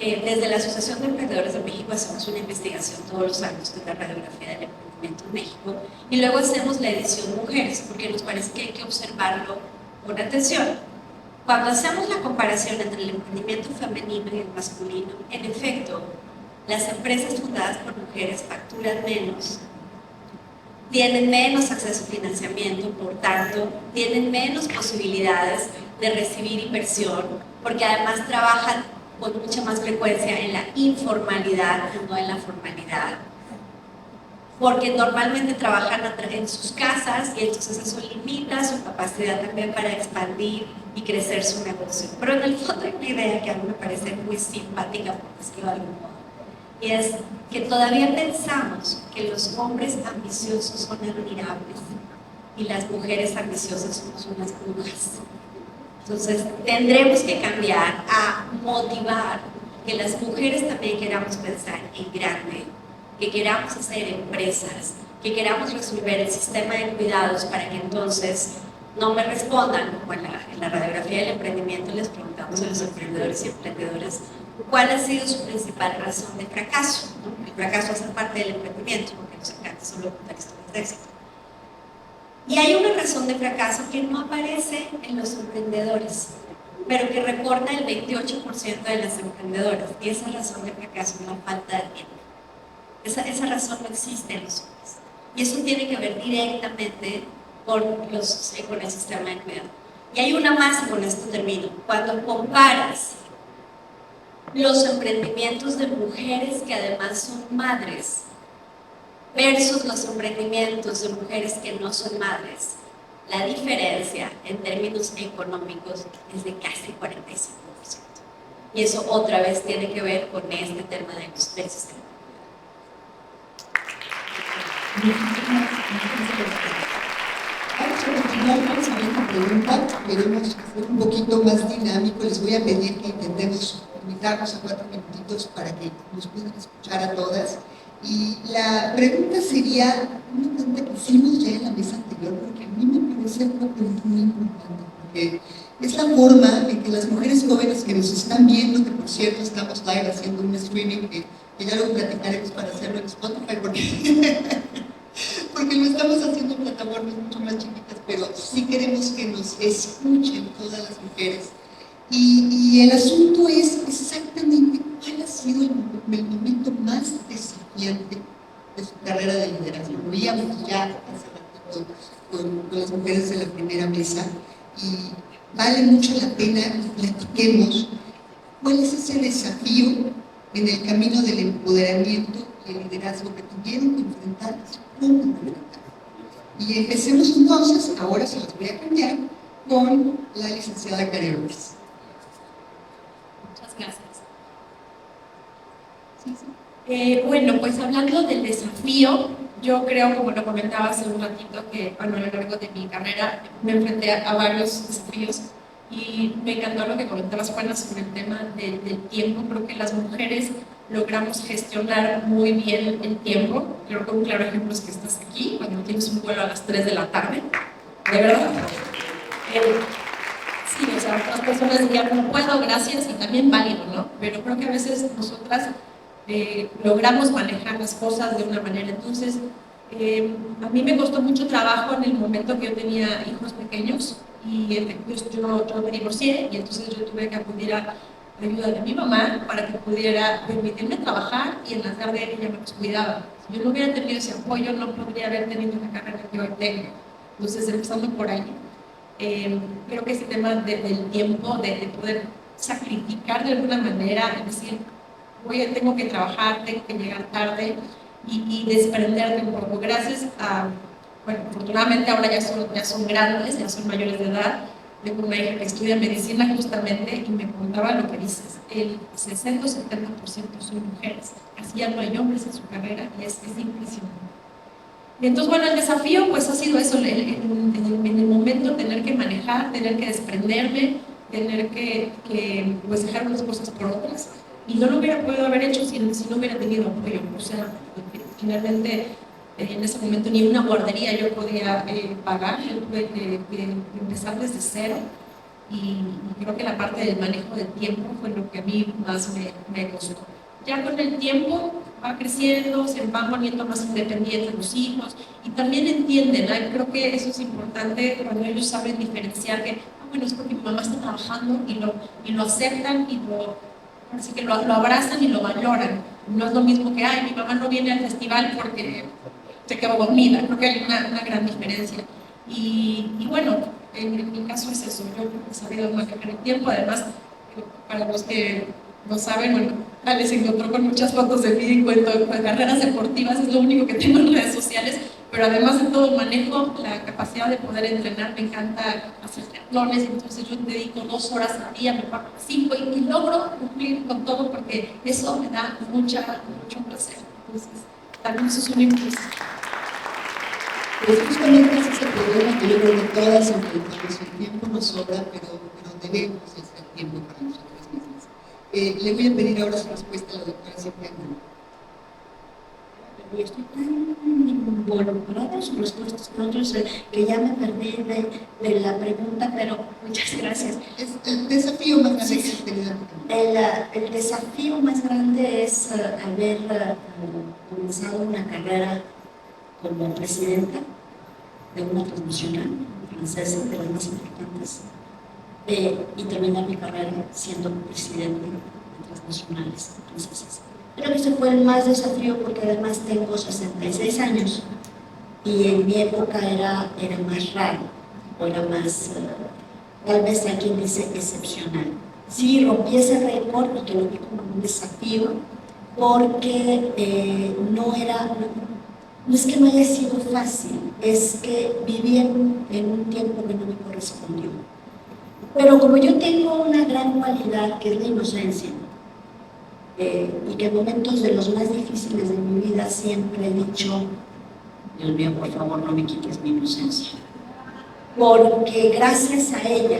desde la Asociación de Emprendedores de México hacemos una investigación todos los años de la radiografía del emprendimiento en México, y luego hacemos la edición mujeres, porque nos parece que hay que observarlo con atención. Cuando hacemos la comparación entre el emprendimiento femenino y el masculino, en efecto, las empresas fundadas por mujeres facturan menos, tienen menos acceso a financiamiento, por tanto, tienen menos posibilidades de recibir inversión, porque además trabajan con mucha más frecuencia en la informalidad y no en la formalidad, porque normalmente trabajan en sus casas y entonces eso limita su capacidad también para expandir y crecer su negocio. Pero en el fondo hay una idea que a mí me parece muy simpática, por decirlo de algún modo, y es que todavía pensamos que los hombres ambiciosos son admirables y las mujeres ambiciosas somos unas brujas. Entonces tendremos que cambiar a motivar que las mujeres también queramos pensar en grande, que queramos hacer empresas, que queramos resolver el sistema de cuidados para que entonces no me respondan, como en la radiografía del emprendimiento les preguntamos a los emprendedores y emprendedoras cuál ha sido su principal razón de fracaso, ¿no? El fracaso hace parte del emprendimiento, porque nos encanta solo contar historias de éxito. Y hay una razón de fracaso que no aparece en los emprendedores, pero que reporta el 28% de las emprendedoras, y esa razón de fracaso es la falta de tiempo. Esa razón no existe en los hombres. Y eso tiene que ver directamente con el sistema de cuidado. Y hay una más, y con esto termino. Cuando comparas los emprendimientos de mujeres que además son madres versus los emprendimientos de mujeres que no son madres, la diferencia en términos económicos es de casi 45%. Y eso otra vez tiene que ver con este tema del sistema. Vamos a continuar con la siguiente pregunta. Queremos hacer un poquito más dinámico. Les voy a pedir que intentemos limitarnos a 4 minutitos para que nos puedan escuchar a todas. Y la pregunta sería una pregunta que hicimos ya en la mesa anterior, porque a mí me parece una pregunta muy importante, porque es la forma en que las mujeres jóvenes que nos están viendo, que por cierto estamos live haciendo un streaming que ya lo platicaremos para hacerlo en Spotify, porque lo estamos haciendo en plataformas mucho más chiquitas, pero sí queremos que nos escuchen todas las mujeres. Y el asunto es exactamente cuál ha sido el momento más desafiante de su carrera de liderazgo. Lo veíamos ya hace ratito con las mujeres de la primera mesa, y vale mucho la pena que platiquemos cuál es ese desafío en el camino del empoderamiento y el liderazgo que tuvieron que enfrentar como enfrentar. Y empecemos entonces, ahora se los voy a cambiar, con la licenciada Karen Ruiz. Muchas gracias. Bueno, pues hablando del desafío, yo creo, como lo comentaba hace un ratito, que a lo largo de mi carrera me enfrenté a varios desafíos, y me encantó lo que comentabas, Juana, sobre el tema del tiempo. Creo que las mujeres logramos gestionar muy bien el tiempo. Creo que un claro ejemplo es que estás aquí cuando tienes un vuelo a las 3 de la tarde, de verdad. Sí, o sea, otras personas dirían no puedo, gracias, y también válido, ¿no? Pero creo que a veces nosotras logramos manejar las cosas de una manera. Entonces, a mí me costó mucho trabajo en el momento que yo tenía hijos pequeños y yo me divorcié y entonces yo tuve que acudir a la ayuda de mi mamá para que pudiera permitirme trabajar y en la tarde ella me cuidaba. Si yo no hubiera tenido ese apoyo, no podría haber tenido la carrera que hoy tengo. Entonces, empezando por ahí, creo que ese tema del tiempo, de poder sacrificar de alguna manera, es decir, tengo que trabajar, tengo que llegar tarde y desprenderte un poco. Gracias a, bueno, afortunadamente ahora ya son grandes, ya son mayores de edad. Tengo una hija que estudia medicina justamente y me contaba lo que dices, el 60 o 70% son mujeres, así ya no hay hombres en su carrera y es impresionante. Entonces, bueno, el desafío pues ha sido eso, en el momento tener que manejar, tener que desprenderme, tener que pues dejar unas cosas por otras, y no lo hubiera podido haber hecho si no hubiera tenido apoyo. O sea, finalmente en ese momento ni una guardería yo podía pagar, yo tuve que empezar desde cero, y creo que la parte del manejo del tiempo fue lo que a mí más me costó. Ya con el tiempo va creciendo, se van poniendo más independientes los hijos y también entienden, ¿no? Creo que eso es importante cuando ellos saben diferenciar que, bueno, es porque mi mamá está trabajando y lo aceptan y así que lo abrazan y lo valoran. No es lo mismo que, ay, mi mamá no viene al festival porque se quedó dormida. Creo que hay una gran diferencia. Y bueno, en mi caso es eso, yo he sabido manejar el tiempo. Además, para los que no saben, bueno, Alex se encontró con muchas fotos de mí en cuanto a carreras deportivas, es lo único que tengo en redes sociales, pero además de todo manejo la capacidad de poder entrenar, me encanta hacer triatlones, entonces yo dedico 2 horas al día, me pago 5 y logro cumplir con todo porque eso me da mucho placer. Entonces, también eso es un impulso. Pues justamente ese es el problema que yo creo que todas enfrentamos. El tiempo nos sobra, pero debemos hacer tiempo para nosotras mismas. Le voy a pedir ahora su respuesta a la doctora Cintia Angulo. Estoy tan involucrada en sus respuestas con otros que ya me perdí de la pregunta, pero muchas gracias. Es el desafío más grande que has tenido. El desafío más grande es haber comenzado una carrera como presidenta de una transnacional francesa, de las más importantes, y terminar mi carrera siendo presidente de transnacionales francesas. Creo que ese fue el más desafío porque además tengo 66 años y en mi época era más raro, o era más, tal vez hay quien dice excepcional. Sí, rompí ese récord y que lo vi como un desafío porque no es que no haya sido fácil, es que viví en un tiempo que no me correspondió. Pero como yo tengo una gran cualidad que es la inocencia, y que en momentos de los más difíciles de mi vida siempre he dicho, Dios mío, por favor, no me quites mi inocencia. Porque gracias a ella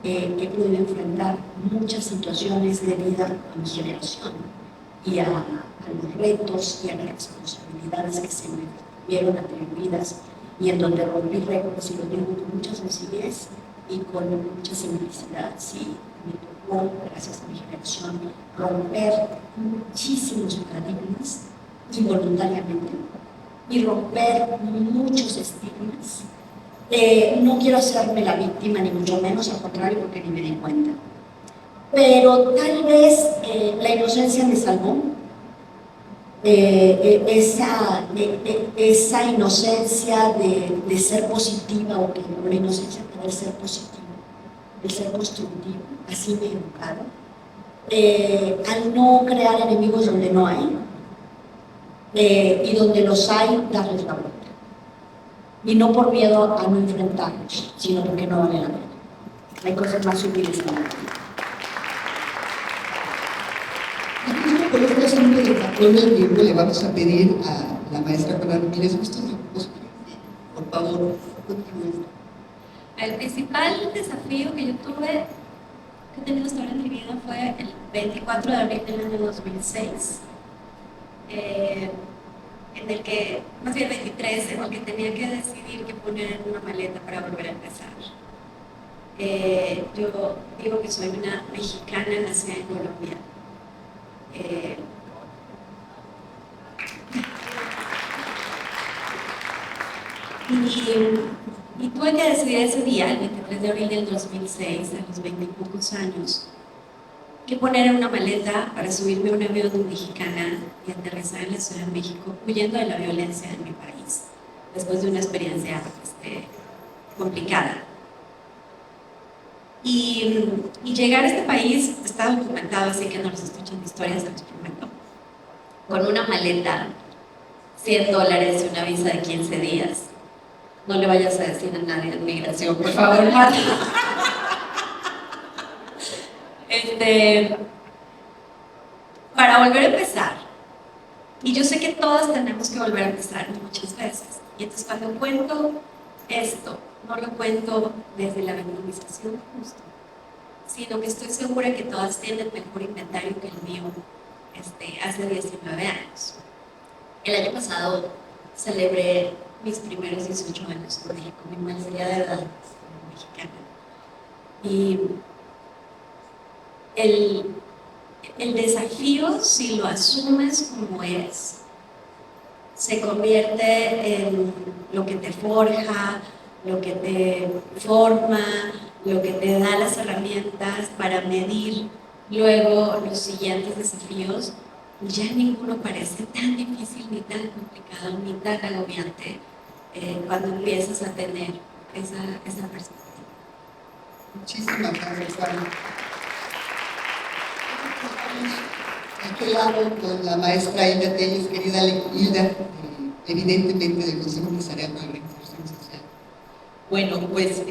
he podido enfrentar muchas situaciones de vida a mi generación y a los retos y a las responsabilidades que se me vieron atribuidas y en donde rompí récords, y lo digo con mucha sencillez y con mucha simplicidad. Sí, me tocó, gracias a mi generación, romper muchísimos paradigmas involuntariamente y romper muchos estigmas. No quiero hacerme la víctima, ni mucho menos, al contrario, porque ni me di cuenta. Pero tal vez la inocencia me salvó. Esa inocencia de ser positiva, o que la inocencia de ser positiva, de ser constructivo, así me he educado. Al no crear enemigos donde no hay, y donde los hay, darles la vuelta. Y no por miedo a no enfrentarlos, sino porque no vale la pena. Hay cosas más útiles en la vida. Por este asunto del patrón del tiempo, le vamos a pedir a la maestra Juana Ramírez Bustos, por favor, continúe. El principal desafío que yo tuve, que he tenido hasta ahora en mi vida, fue el 24 de abril del año 2006, en el que, más bien 23, en el que tenía que decidir qué poner en una maleta para volver a empezar. Yo digo que soy una mexicana nacida en Colombia. Y tuve que decidir ese día, el 23 de abril del 2006, a los 20 y pocos años, qué poner en una maleta para subirme a un avión mexicana y aterrizar en la Ciudad de México, huyendo de la violencia en mi país, después de una experiencia complicada. Y llegar a este país, está documentado, así que no les estoy echando historias, se los prometo, con una maleta, $100 y una visa de 15 días. No le vayas a decir a nadie de migración, por favor, Marta. Para volver a empezar. Y yo sé que todas tenemos que volver a empezar muchas veces. Y entonces cuando cuento esto, no lo cuento desde la victimización justo, sino que estoy segura que todas tienen mejor inventario que el mío hace 19 años. El año pasado celebré mis primeros 18 años en México, mi mayoría de edad mexicana. Y el desafío, si lo asumes como es, se convierte en lo que te forja, lo que te forma, lo que te da las herramientas para medir luego los siguientes desafíos. Ya ninguno parece tan difícil, ni tan complicado, ni tan agobiante cuando empiezas a tener esa perspectiva. Muchísimas gracias, Juan. Aquí lado con la maestra Hilda Telles, querida Hilda, evidentemente del Consejo Empresarial para la Reinserción Social. Bueno, pues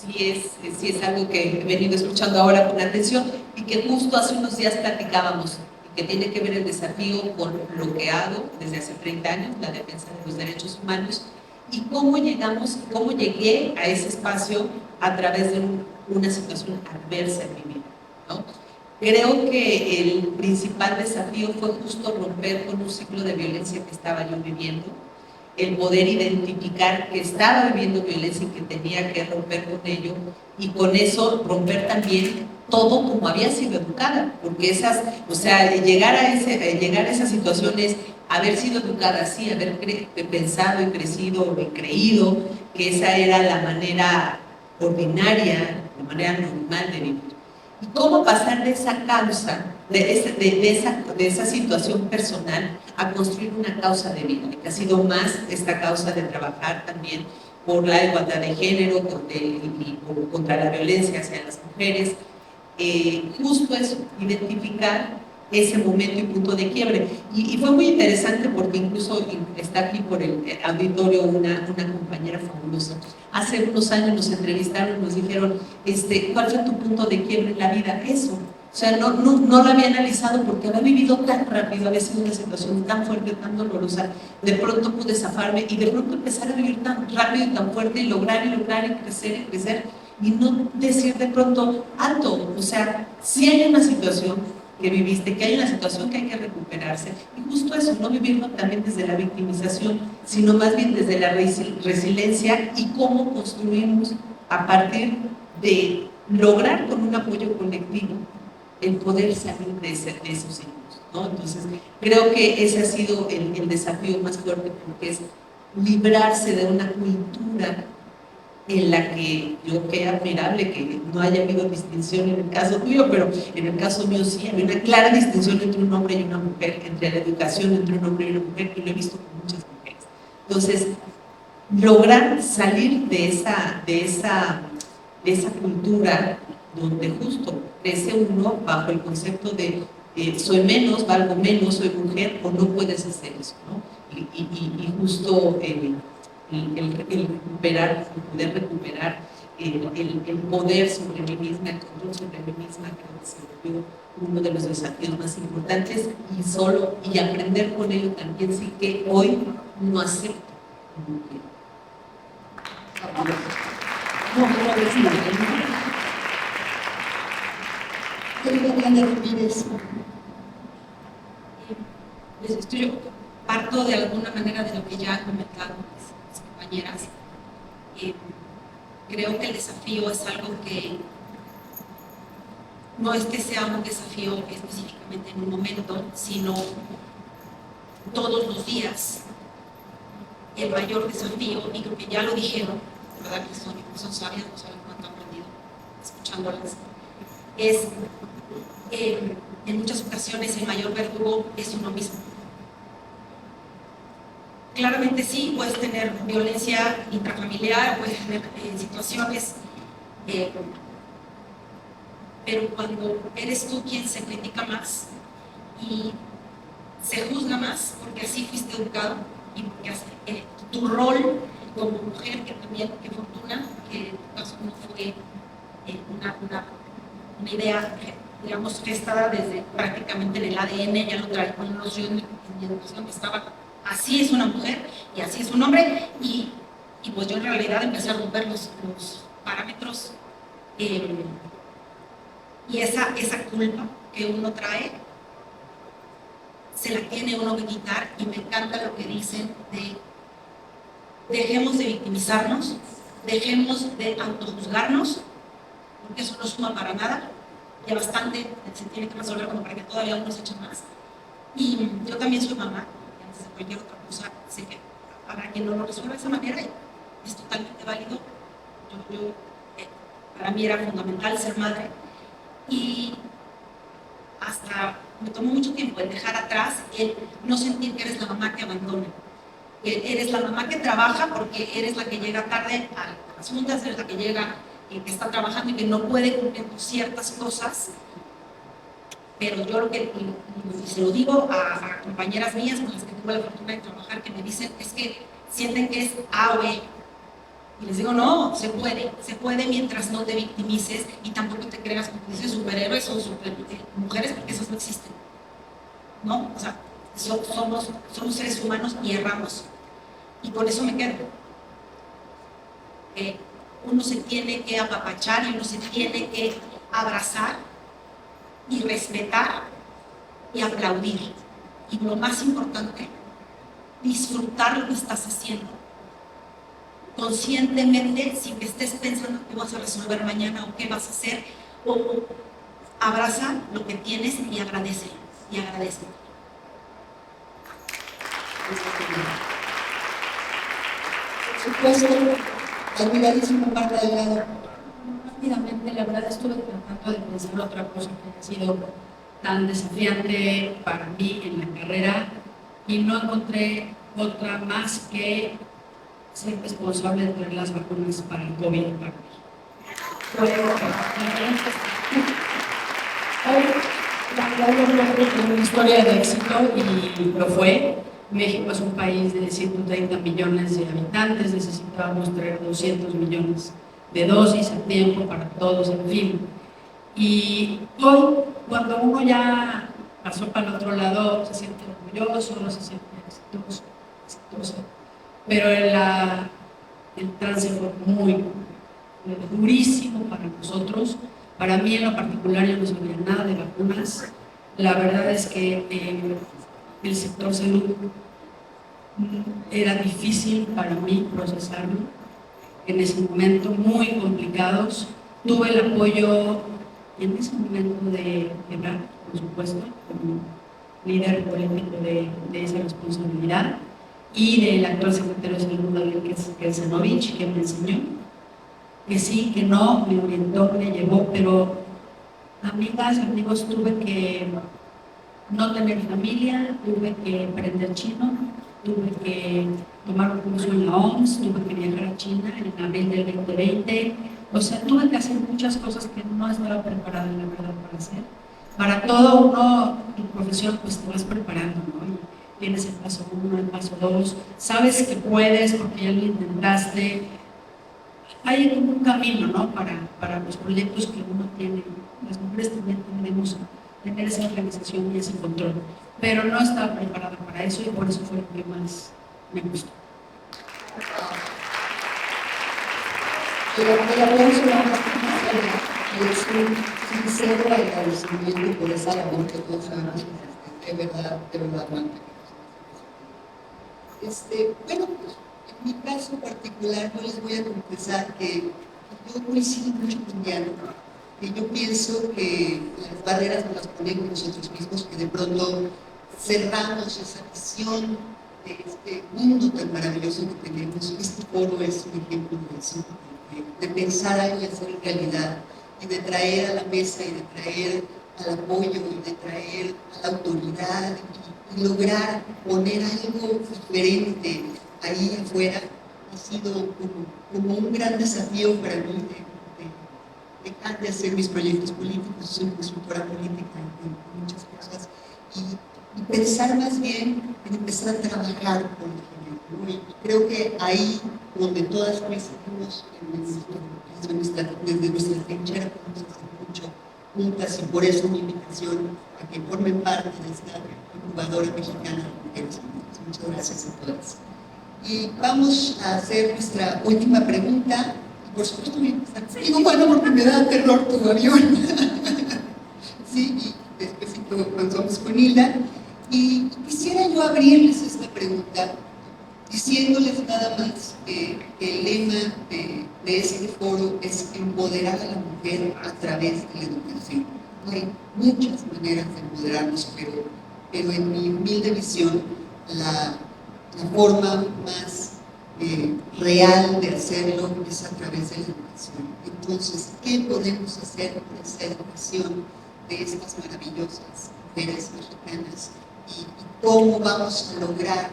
sí es algo que he venido escuchando ahora con atención y que justo hace unos días platicábamos, y que tiene que ver el desafío con lo que hago desde hace 30 años, la defensa de los derechos humanos, y cómo llegué a ese espacio a través de una situación adversa en mi vida, ¿no? Creo que el principal desafío fue justo romper con un ciclo de violencia que estaba yo viviendo, el poder identificar que estaba viviendo violencia y que tenía que romper con ello, y con eso romper también todo como había sido educada, porque llegar a esas situaciones, haber sido educada así, haber pensado y crecido y creído que esa era la manera ordinaria, la manera normal de vivir. ¿Y cómo pasar de esa causa, de esa situación personal, a construir una causa de vida, que ha sido más esta causa de trabajar también por la igualdad de género y contra la violencia hacia las mujeres? Justo eso, identificar ese momento y punto de quiebre. Y fue muy interesante porque incluso está aquí por el auditorio una compañera fabulosa. Hace unos años nos entrevistaron y nos dijeron, ¿cuál fue tu punto de quiebre en la vida? Eso. O sea, no lo había analizado porque había vivido tan rápido, había sido una situación tan fuerte, tan dolorosa. De pronto pude zafarme y de pronto empezar a vivir tan rápido y tan fuerte y lograr y crecer. Y no decir de pronto, alto. O sea, si hay una situación que viviste, que hay una situación que hay que recuperarse, y justo eso, no vivirlo también desde la victimización, sino más bien desde la resiliencia y cómo construimos a partir de lograr con un apoyo colectivo el poder salir de esos ciclos, ¿no? Entonces, creo que ese ha sido el desafío más fuerte, porque es librarse de una cultura en la que yo, qué admirable que no haya habido distinción en el caso tuyo, pero en el caso mío sí, había una clara distinción entre un hombre y una mujer, entre la educación entre un hombre y una mujer, que lo he visto con muchas mujeres. Entonces, lograr salir de esa cultura donde justo crece uno bajo el concepto de soy menos, valgo menos, soy mujer, o no puedes hacer eso, ¿no? Y justo el poder recuperar el poder sobre mí misma, el control sobre mí misma, creo que se volvió uno de los desafíos más importantes, y aprender con ello también, sí, que hoy no acepto como quiero. Yo parto de alguna manera de lo que ya han comentado mis compañeras. Creo que el desafío es algo que no es que sea un desafío específicamente en un momento, sino todos los días el mayor desafío, y creo que ya lo dijeron, de verdad que son sabias, no saben cuánto han aprendido escuchándolas, es en muchas ocasiones el mayor verdugo es uno mismo. Claramente sí, puedes tener violencia intrafamiliar, puedes tener situaciones, pero cuando eres tú quien se critica más y se juzga más, porque así fuiste educado y porque tu rol como mujer, que también, qué fortuna, que en tu caso no fue una idea, digamos, gestada desde prácticamente en el ADN, ya lo traíamos yo en mi educación, que estaba, así es una mujer y así es un hombre, y pues yo en realidad empecé a romper los parámetros, y esa culpa que uno trae, se la tiene uno que quitar, y me encanta lo que dicen de dejemos de victimizarnos, dejemos de autojuzgarnos, porque eso no suma para nada, ya bastante se tiene que resolver como para que todavía uno se eche más. Y yo también soy mamá, y antes de cualquier otra cosa, sé que habrá quien no lo resuelva de esa manera, y es totalmente válido. Para mí era fundamental ser madre, y hasta me tomó mucho tiempo el dejar atrás el no sentir que eres la mamá que abandona, que eres la mamá que trabaja porque eres la que llega tarde a las juntas, eres la que llega, que está trabajando y que no puede cumplir ciertas cosas. Pero yo lo que, y se lo digo a compañeras mías con las que tengo la fortuna de trabajar, que me dicen es que sienten que es A o E. Y les digo, no, se puede mientras no te victimices y tampoco te creas, como dices, superhéroes o mujeres, porque esas no existen, ¿no? O sea, somos seres humanos y erramos. Y con eso me quedo. Uno se tiene que apapachar y uno se tiene que abrazar y respetar y aplaudir. Y lo más importante, disfrutar lo que estás haciendo. Conscientemente, sin que estés pensando qué vas a resolver mañana o qué vas a hacer, o abraza lo que tienes y agradece. Y agradece. Por supuesto, admiradísimo Marta Delgado. Rápidamente, la verdad estuve tratando de pensar otra cosa que ha sido tan desafiante para mí en la carrera y no encontré otra más que ser responsable de traer las vacunas para el COVID para mí. Fue una historia de éxito y lo fue. México es un país de 130 millones de habitantes, necesitábamos traer 200 millones de dosis a tiempo para todos, en fin. Y hoy, cuando uno ya pasó para el otro lado, se siente orgulloso, se siente exitoso. Pero el trance fue muy durísimo para nosotros. Para mí en lo particular yo no sabía nada de vacunas. La verdad es que el sector salud era difícil para mí procesarlo. En ese momento muy complicados. Tuve el apoyo en ese momento de Ebrard, por supuesto, como líder político de esa responsabilidad, y del actual secretario de Salud, David Kelsenovich, que me enseñó que sí, que no, me orientó, me llevó, pero amigas, amigos, tuve que no tener familia, tuve que aprender chino, tuve que tomar un curso en la OMS, tuve que viajar a China en abril del 2020, o sea, tuve que hacer muchas cosas que no estaba preparada, la verdad, para hacer. Para todo uno, tu profesión, pues te vas preparando, ¿no? Y tienes el paso 1, el paso 2, sabes que puedes porque ya lo intentaste. Hay como un camino, ¿no? Para los proyectos que uno tiene. Las mujeres también tenemos tener esa organización y ese control, pero no estaba preparada para eso y por eso fue lo que más me gustó. El aplauso es un sincero agradecimiento por esa labor que todos sabemos que de verdad aguanta. Bueno, en mi caso particular, yo les voy a confesar que yo coincido mucho con Diana, que yo pienso que las barreras nos las ponemos nosotros mismos, que de pronto cerramos esa visión de este mundo tan maravilloso que tenemos. Este foro es un ejemplo de eso, de pensar algo y hacer realidad, y de traer a la mesa y de traer al apoyo y de traer a la autoridad y lograr poner algo diferente ahí afuera. Ha sido como un gran desafío para mí de dejar de hacer mis proyectos políticos. Soy consultora política en muchas cosas y pensar más bien en empezar a trabajar con la gente, ¿no? Y creo que ahí donde todas coincidimos desde nuestra trinchera podemos hacer mucho juntas, y por eso mi invitación a que formen parte de esta incubadora mexicana de mujeres. Muchas gracias a todas. Y vamos a hacer nuestra última pregunta. Y por supuesto, digo, bueno, porque me da terror tu avión. Sí, y después comenzamos con Hilda. Y quisiera yo abrirles esta pregunta diciéndoles nada más que el lema de este foro es empoderar a la mujer a través de la educación. Hay muchas maneras de empoderarnos, pero en mi humilde visión, la forma más real de hacerlo es a través de la educación. Entonces, ¿qué podemos hacer con esa educación de estas maravillosas mujeres mexicanas? Y cómo vamos a lograr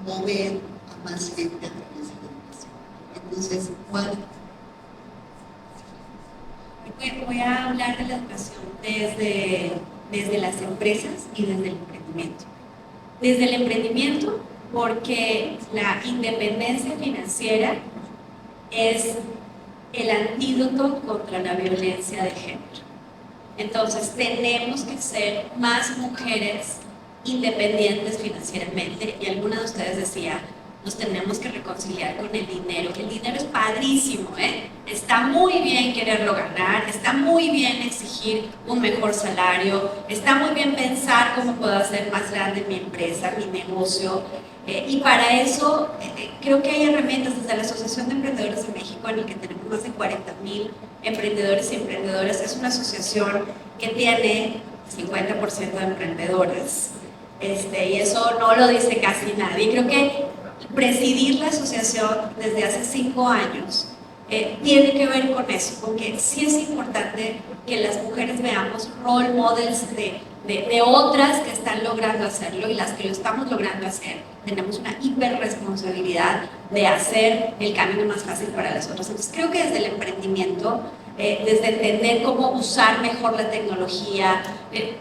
mover a más gente a través de la educación. Entonces, Juan. Voy a hablar de la educación desde las empresas y desde el emprendimiento. Desde el emprendimiento, porque la independencia financiera es el antídoto contra la violencia de género. Entonces, tenemos que ser más mujeres independientes financieramente, y alguna de ustedes decía, nos tenemos que reconciliar con el dinero, que el dinero es padrísimo, está muy bien quererlo ganar, está muy bien exigir un mejor salario, está muy bien pensar cómo puedo hacer más grande mi empresa, mi negocio, y para eso creo que hay herramientas desde la Asociación de Emprendedores de México, en el que tenemos más de 40,000 emprendedores y emprendedoras. Es una asociación que tiene 50% de emprendedoras. Y eso no lo dice casi nadie. Creo que presidir la asociación desde hace 5 años tiene que ver con eso, porque sí es importante que las mujeres veamos role models de otras que están logrando hacerlo, y las que lo estamos logrando hacer tenemos una hiperresponsabilidad de hacer el camino más fácil para las otras. Entonces creo que desde el emprendimiento, desde entender cómo usar mejor la tecnología.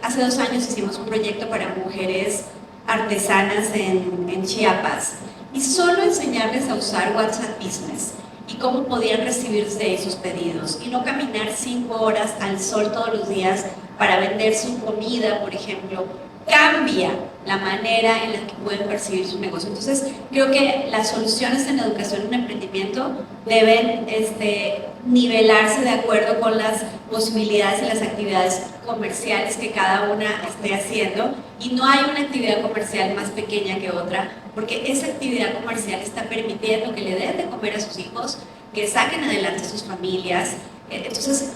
Hace 2 años hicimos un proyecto para mujeres artesanas en Chiapas, y solo enseñarles a usar WhatsApp Business y cómo podían recibirse sus pedidos y no caminar 5 horas al sol todos los días para vender su comida, por ejemplo, cambia la manera en la que pueden percibir su negocio. Entonces, creo que las soluciones en educación y en emprendimiento deben nivelarse de acuerdo con las posibilidades y las actividades comerciales que cada una esté haciendo, y no hay una actividad comercial más pequeña que otra, porque esa actividad comercial está permitiendo que le den de comer a sus hijos, que saquen adelante sus familias. Entonces,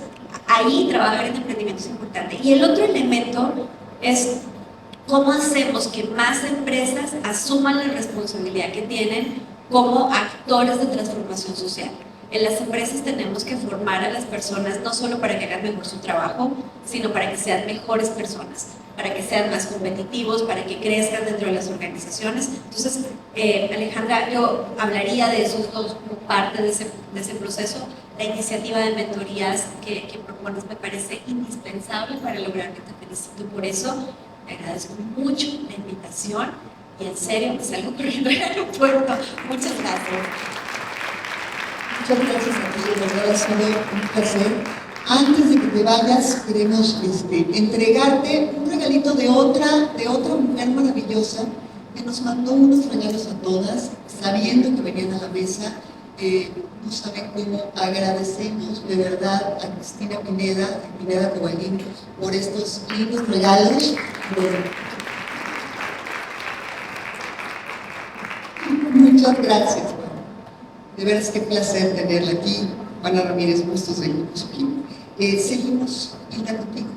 ahí trabajar en emprendimiento es importante. Y el otro elemento es cómo hacemos que más empresas asuman la responsabilidad que tienen como actores de transformación social. En las empresas tenemos que formar a las personas no solo para que hagan mejor su trabajo, sino para que sean mejores personas, para que sean más competitivos, para que crezcan dentro de las organizaciones. Entonces, Alejandra, yo hablaría de esos dos como parte de ese proceso. La iniciativa de mentorías que propones me parece indispensable para lograr, que te felicito por eso. Te agradezco mucho la invitación y en serio me salgo corriendo al aeropuerto. Muchas gracias. Muchas gracias a ti, de verdad ha sido un placer. Antes de que te vayas, queremos entregarte un regalito de otra mujer maravillosa que nos mandó unos regalos a todas, sabiendo que venían a la mesa. No saben cómo agradecemos de verdad a Cristina Pineda Cobalín, por estos lindos regalos. Muchas gracias, Juan. De veras, qué placer tenerla aquí. Juana Ramírez, gustos de su equipo. Seguimos, Hilda, contigo.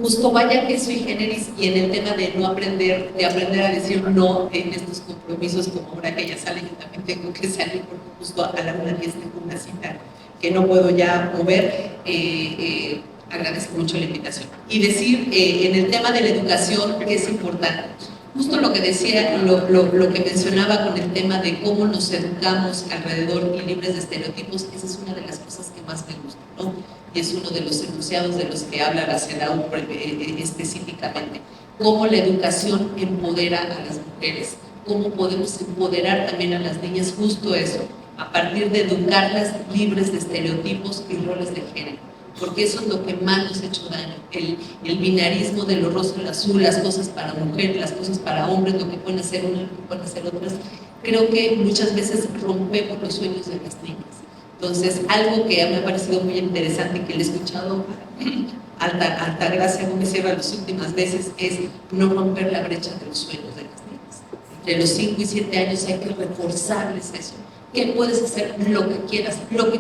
justo vaya que sui generis y en el tema de no aprender, de aprender a decir no en estos compromisos, como ahora que ella sale, yo también tengo que salir porque justo a la 1:10 tengo una cita que no puedo ya mover. Agradezco mucho la invitación. Y decir, en el tema de la educación, que es importante, justo lo que decía, lo que mencionaba con el tema de cómo nos educamos alrededor y libres de estereotipos, esa es una de las cosas que más me gusta, ¿no? Y es uno de los enunciados de los que habla la CEDAW específicamente. Cómo la educación empodera a las mujeres, cómo podemos empoderar también a las niñas, justo eso, a partir de educarlas libres de estereotipos y roles de género, porque eso es lo que más nos ha hecho daño, el binarismo de lo rosa y lo azul, las cosas para mujeres, las cosas para hombres, lo que pueden hacer unas, lo que pueden hacer otras. Creo que muchas veces rompemos los sueños de las niñas. Entonces, algo que me ha parecido muy interesante y que le he escuchado a Altagracia Gómez Sierra las últimas veces es no romper la brecha de los sueños de las niñas. Entre los 5 y 7 años hay que reforzarles eso. Que puedes hacer lo que quieras lo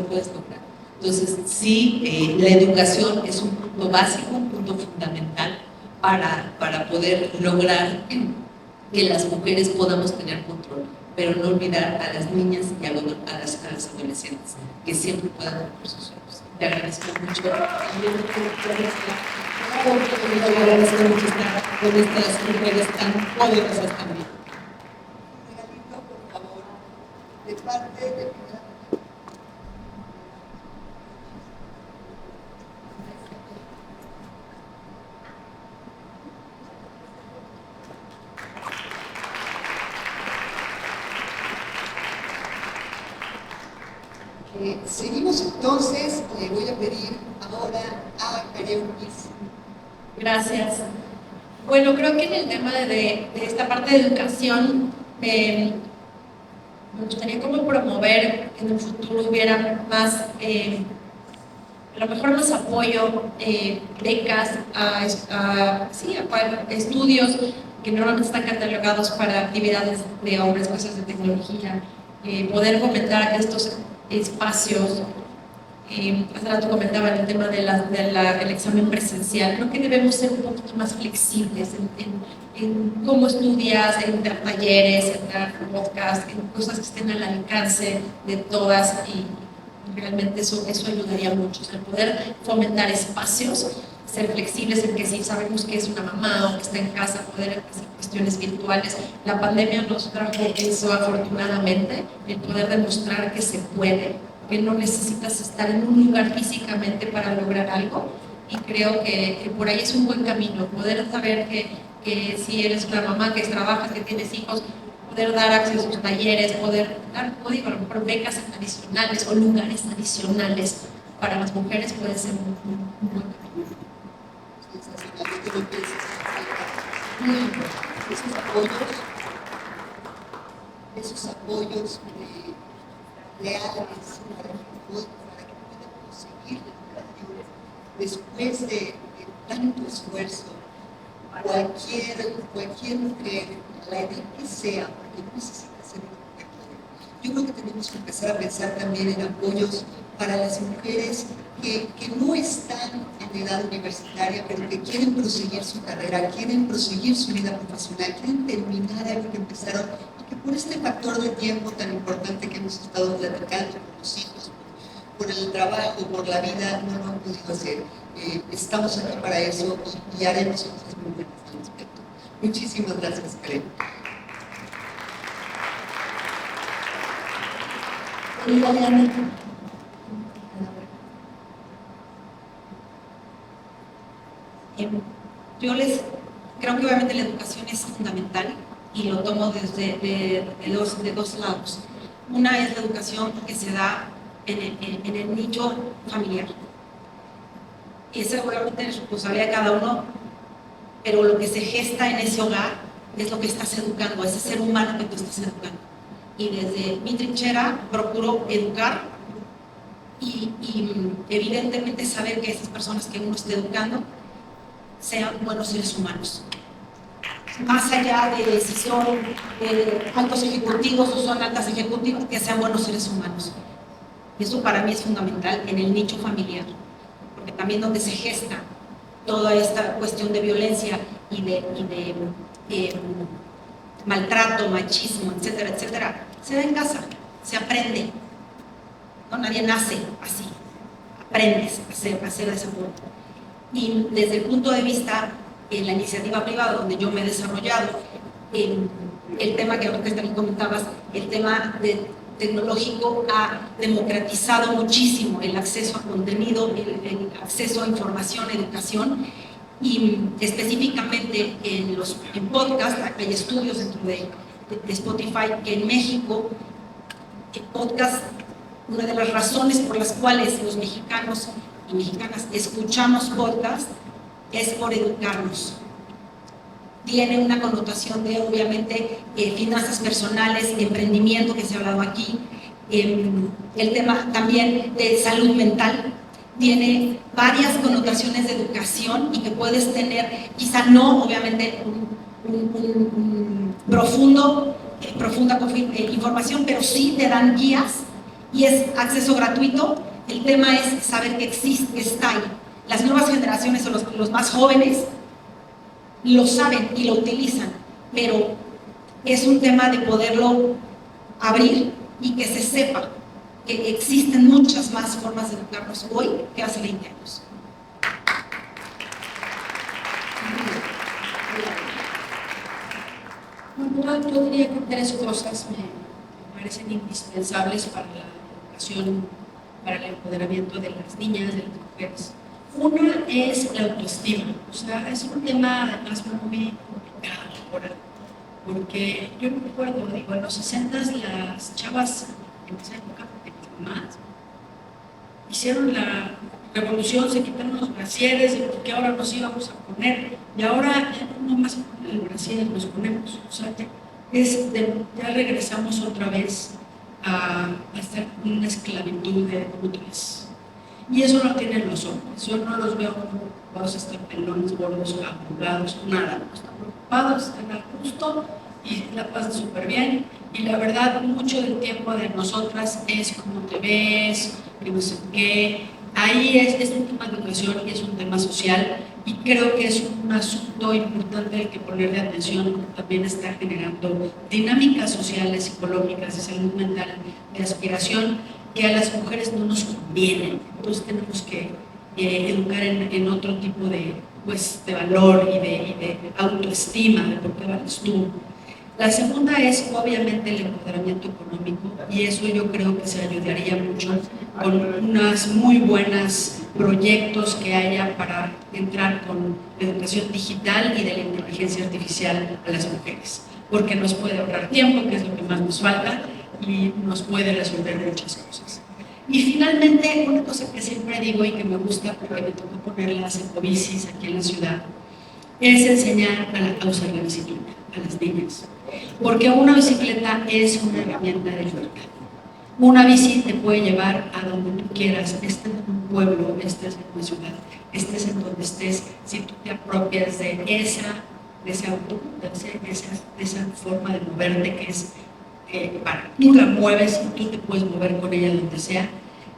puedes lograr. Entonces, sí, la educación es un punto básico, un punto fundamental para poder lograr que las mujeres podamos tener control, pero no olvidar a las niñas y a las adolescentes, que siempre puedan cumplir sus sueños. Te agradezco mucho. Agradezco mucho estar con estas mujeres tan poderosas también. De parte de seguimos entonces, le voy a pedir ahora a María Urquiz. Gracias. Bueno, creo que en el tema de esta parte de educación, me gustaría como promover que en el futuro hubiera más, a lo mejor más apoyo, becas a estudios que normalmente están catalogados para actividades de hombres, cosas de tecnología, poder fomentar estos espacios. Hace rato comentaba el tema del examen presencial. Creo que debemos ser un poquito más flexibles en cómo estudias, en dar talleres, en dar podcasts, en cosas que estén al alcance de todas, y realmente eso ayudaría mucho, o sea, poder fomentar espacios, ser flexibles en que si sabemos que es una mamá o que está en casa, poder hacer cuestiones virtuales. La pandemia nos trajo eso, afortunadamente, el poder demostrar que se puede, que no necesitas estar en un lugar físicamente para lograr algo, y creo que por ahí es un buen camino, poder saber que si eres una mamá que trabajas, que tienes hijos, poder dar acceso a talleres, poder dar, como digo, a lo mejor becas adicionales o lugares adicionales para las mujeres puede ser un buen camino. Esos apoyos reales para que podamos seguir la educación después de tanto esfuerzo. Cualquier mujer, a la edad que sea, porque no necesita ser una mujer joven. Yo creo que tenemos que empezar a pensar también en apoyos para las mujeres que no están en edad universitaria, pero que quieren proseguir su carrera, quieren proseguir su vida profesional, quieren terminar algo que empezaron, y que por este factor de tiempo tan importante que hemos estado platicando con los hijos, por el trabajo, por la vida, no lo han podido hacer. Estamos aquí para eso y haremos cosas muy buenas al respecto. Muchísimas gracias, Karen. Yo creo que obviamente la educación es fundamental y lo tomo de dos lados. Una es la educación que se da en el nicho familiar. Y es seguramente la responsabilidad de cada uno, pero lo que se gesta en ese hogar es lo que estás educando, ese ser humano que tú estás educando. Y desde mi trinchera procuro educar y evidentemente saber que esas personas que uno está educando sean buenos seres humanos. Más allá de si son altos ejecutivos o son altas ejecutivas, que sean buenos seres humanos. Y eso para mí es fundamental en el nicho familiar, porque también donde se gesta toda esta cuestión de violencia y de maltrato, machismo, etcétera, etcétera, se da en casa, se aprende. ¿No? Nadie nace así, aprendes a hacer de esa forma. Y desde el punto de vista en la iniciativa privada donde yo me he desarrollado, el tema que también comentabas, el tema tecnológico ha democratizado muchísimo el acceso a contenido, el acceso a información, educación, y específicamente en podcast, hay estudios dentro de Spotify que en México el podcast, una de las razones por las cuales los mexicanos y mexicanas escuchamos podcast es por educarnos. Tiene una connotación de, obviamente, finanzas personales, emprendimiento, que se ha hablado aquí, el tema también de salud mental, tiene varias connotaciones de educación y que puedes tener, quizá no, obviamente, profunda información, pero sí te dan guías y es acceso gratuito. El tema es saber que existe, que está ahí. Las nuevas generaciones o los más jóvenes lo saben y lo utilizan, pero es un tema de poderlo abrir y que se sepa que existen muchas más formas de educarnos hoy que hace 20 años. Bueno, yo diría que 3 cosas me parecen indispensables para la educación, para el empoderamiento de las niñas, de las mujeres. Una es la autoestima, o sea, es un tema además muy complicado ahora, porque yo me acuerdo, digo, en los 60s las chavas en esa época, porque mis mamás hicieron la revolución, se quitaron los brasieres, y porque ahora nos íbamos a poner, y ahora ya no más el brasier nos ponemos, o sea, ya regresamos otra vez a estar en una esclavitud de útiles. Y eso no tienen los hombres. Yo no los veo preocupados, están pelones, gordos, arrugados, nada. Están preocupados, están a gusto y la pasan súper bien. Y la verdad, mucho del tiempo de nosotras es cómo te ves, que no sé qué. Ahí es un tema de educación y es un tema social. Y creo que es un asunto importante al que ponerle atención, porque también está generando dinámicas sociales, psicológicas, de salud mental, de aspiración, que a las mujeres no nos conviene. Entonces tenemos que educar en otro tipo de valor y de autoestima, de por qué vales tú. La segunda es obviamente el empoderamiento económico, y eso yo creo que se ayudaría mucho con unos muy buenos proyectos que haya para entrar con la educación digital y de la inteligencia artificial a las mujeres, porque nos puede ahorrar tiempo, que es lo que más nos falta, y nos puede resolver muchas cosas. Y finalmente, una cosa que siempre digo y que me gusta porque me tocó poner las ecobicis aquí en la ciudad, es enseñar a usar la bicicleta a las niñas, porque una bicicleta es una herramienta de libertad. Una bici te puede llevar a donde tú quieras, estés en un pueblo, estés en una ciudad, estés en donde estés, si tú te apropias de esa forma de moverte que es tú la mueves y tú te puedes mover con ella donde sea.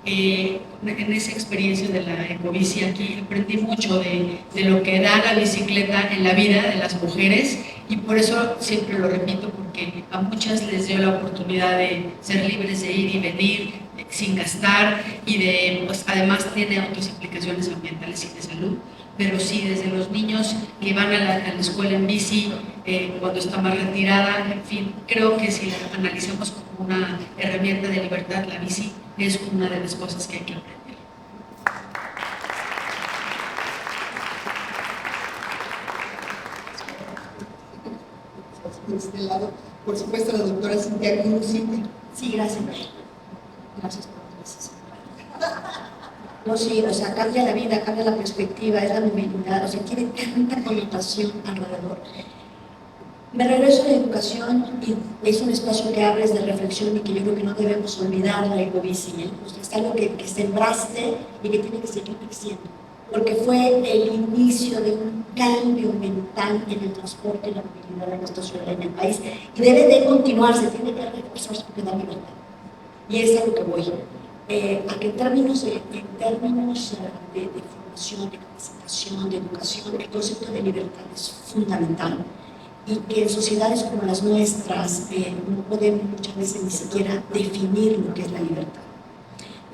En esa experiencia de la ecobici aquí aprendí mucho de lo que da la bicicleta en la vida de las mujeres, y por eso siempre lo repito, porque a muchas les dio la oportunidad de ser libres de ir y venir sin gastar, y pues además tiene otras implicaciones ambientales y de salud. Pero sí, desde los niños que van a la escuela en bici, cuando está más retirada, en fin, creo que si la analizamos como una herramienta de libertad, la bici es una de las cosas que hay que aprender. De este lado, por supuesto, la doctora Cintia Cruz. Sí, gracias. Gracias por gracias. No, sí, o sea, cambia la vida, cambia la perspectiva, es la movilidad, o sea, tiene tanta connotación alrededor. Me regreso a la educación y es un espacio que abres de reflexión y que yo creo que no debemos olvidar la ecobici, ¿eh? O sea, es algo que sembraste y que tiene que seguir creciendo, porque fue el inicio de un cambio mental en el transporte y la movilidad de nuestra ciudad en el país, y debe de continuarse, tiene que reforzarse porque da libertad. Y es a lo que voy. a que en términos de formación, de capacitación, de educación, el concepto de libertad es fundamental y que en sociedades como las nuestras no podemos muchas veces ni siquiera definir lo que es la libertad.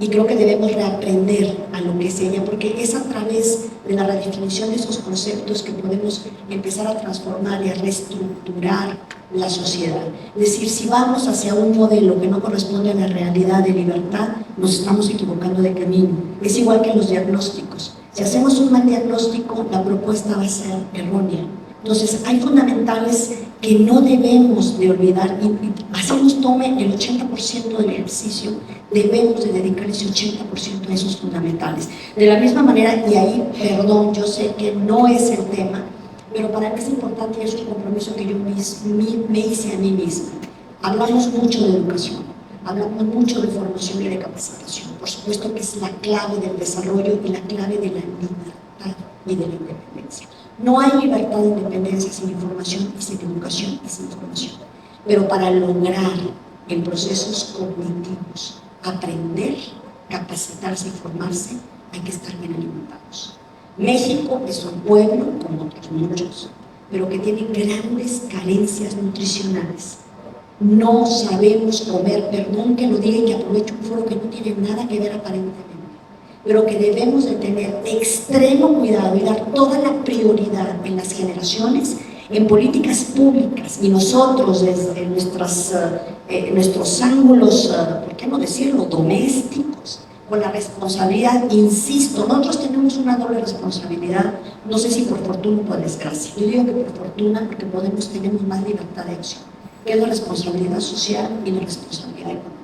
Y creo que debemos reaprender a lo que es ella, porque es a través de la redefinición de esos conceptos que podemos empezar a transformar y a reestructurar la sociedad. Es decir, si vamos hacia un modelo que no corresponde a la realidad de libertad, nos estamos equivocando de camino. Es igual que los diagnósticos. Si hacemos un mal diagnóstico, la propuesta va a ser errónea. Entonces, hay fundamentales que no debemos de olvidar. Y así nos tome el 80% del ejercicio, debemos de dedicar ese 80% a esos fundamentales. De la misma manera, y ahí, perdón, yo sé que no es el tema, pero para mí es importante y es un compromiso que yo me hice a mí misma. Hablamos mucho de educación, hablamos mucho de formación y de capacitación. Por supuesto que es la clave del desarrollo y la clave de la libertad y de la independencia. No hay libertad de independencia sin información y sin educación y sin formación. Pero para lograr en procesos cognitivos aprender, capacitarse y formarse, hay que estar bien alimentados. México es un pueblo, como otros muchos, pero que tiene grandes carencias nutricionales. No sabemos comer, perdón que lo diga y que aprovecho un foro que no tiene nada que ver aparentemente, pero que debemos de tener extremo cuidado y dar toda la prioridad en las generaciones, en políticas públicas, y nosotros desde nuestros ángulos, ¿por qué no decirlo?, domésticos, con la responsabilidad, insisto, nosotros tenemos una doble responsabilidad, no sé si por fortuna o por desgracia. Yo digo que por fortuna porque tenemos más libertad de acción, que es la responsabilidad social y la responsabilidad económica.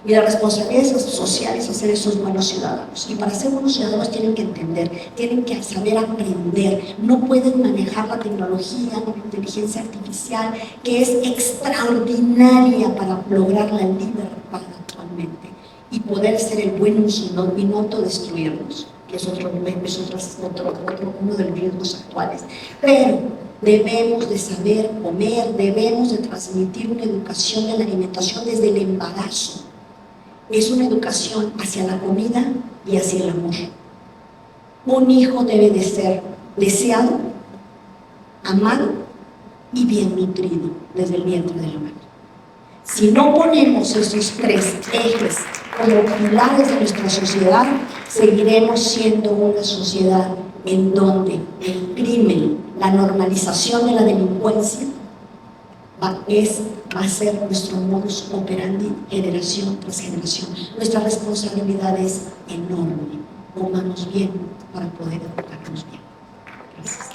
Y la responsabilidad social es hacer esos buenos ciudadanos. Y para ser buenos ciudadanos tienen que entender, tienen que saber aprender. No pueden manejar la tecnología, la inteligencia artificial, que es extraordinaria para lograr la libertad actualmente. Y poder ser el buen uso y no autodestruirnos, que es uno de los riesgos actuales. Pero debemos de saber comer, debemos de transmitir una educación de la alimentación desde el embarazo. Es una educación hacia la comida y hacia el amor. Un hijo debe de ser deseado, amado y bien nutrido desde el vientre de la madre. Si no ponemos esos tres ejes como pilares de nuestra sociedad, seguiremos siendo una sociedad en donde el crimen, la normalización de la delincuencia, va a ser nuestro modus operandi generación tras generación. Nuestra responsabilidad es enorme. Comamos bien para poder educarnos bien. Gracias.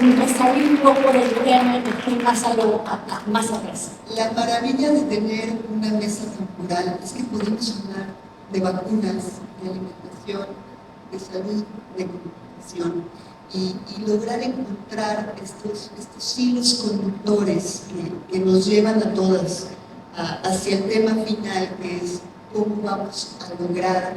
Me salí un poco del tema y me fui más atrás. La maravilla de tener una mesa temporal es que podemos hablar de vacunas, de alimentación, de salud, de comunicación. Y lograr encontrar estos hilos conductores que nos llevan a todas hacia el tema final, que es cómo vamos a lograr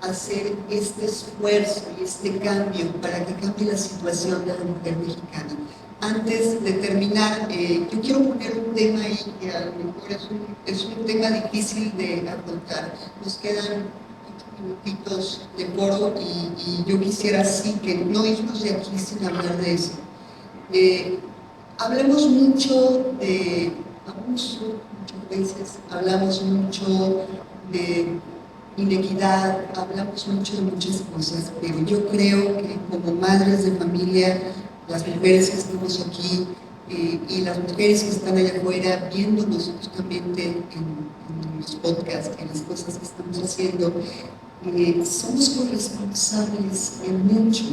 hacer este esfuerzo y este cambio para que cambie la situación de la mujer mexicana. Antes de terminar, yo quiero poner un tema ahí que a lo mejor es un tema difícil de afrontar. Nos quedan minutitos de foro y yo quisiera sí que no irnos de aquí sin hablar de eso. Hablamos mucho de abuso, muchas veces hablamos mucho de inequidad, hablamos mucho de muchas cosas, pero yo creo que como madres de familia, las mujeres que estamos aquí y las mujeres que están allá afuera viéndonos justamente en los podcasts, en las cosas que estamos haciendo, somos corresponsables en mucho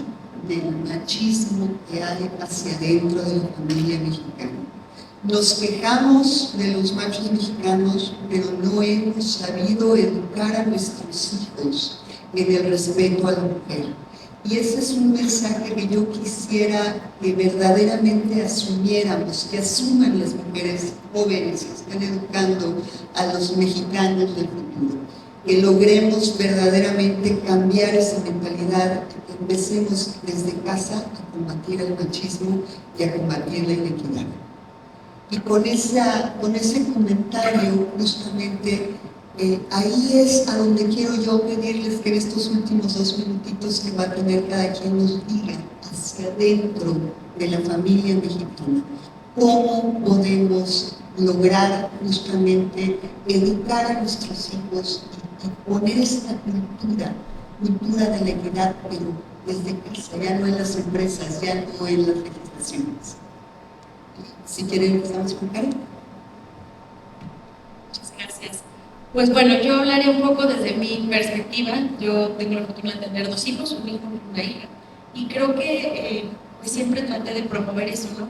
del machismo que hay hacia adentro de la familia mexicana. Nos quejamos de los machos mexicanos, pero no hemos sabido educar a nuestros hijos en el respeto a la mujer. Y ese es un mensaje que yo quisiera que verdaderamente asumiéramos, que asuman las mujeres jóvenes que están educando a los mexicanos del futuro. Que logremos verdaderamente cambiar esa mentalidad, que empecemos desde casa a combatir el machismo y a combatir la inequidad. Y con ese comentario, justamente, ahí es a donde quiero yo pedirles que en estos últimos 2 minutitos que va a tener cada quien nos diga hacia adentro de la familia mexicana, cómo podemos lograr justamente educar a nuestros hijos y poner esta cultura de la equidad, pero desde casa, ya no en las empresas, ya no en las legislaciones. Si quieren, empezamos con Karen. Muchas gracias. Pues bueno, yo hablaré un poco desde mi perspectiva. Yo tengo la fortuna de tener 2 hijos, un hijo y una hija, y creo que pues siempre traté de promover eso, ¿no?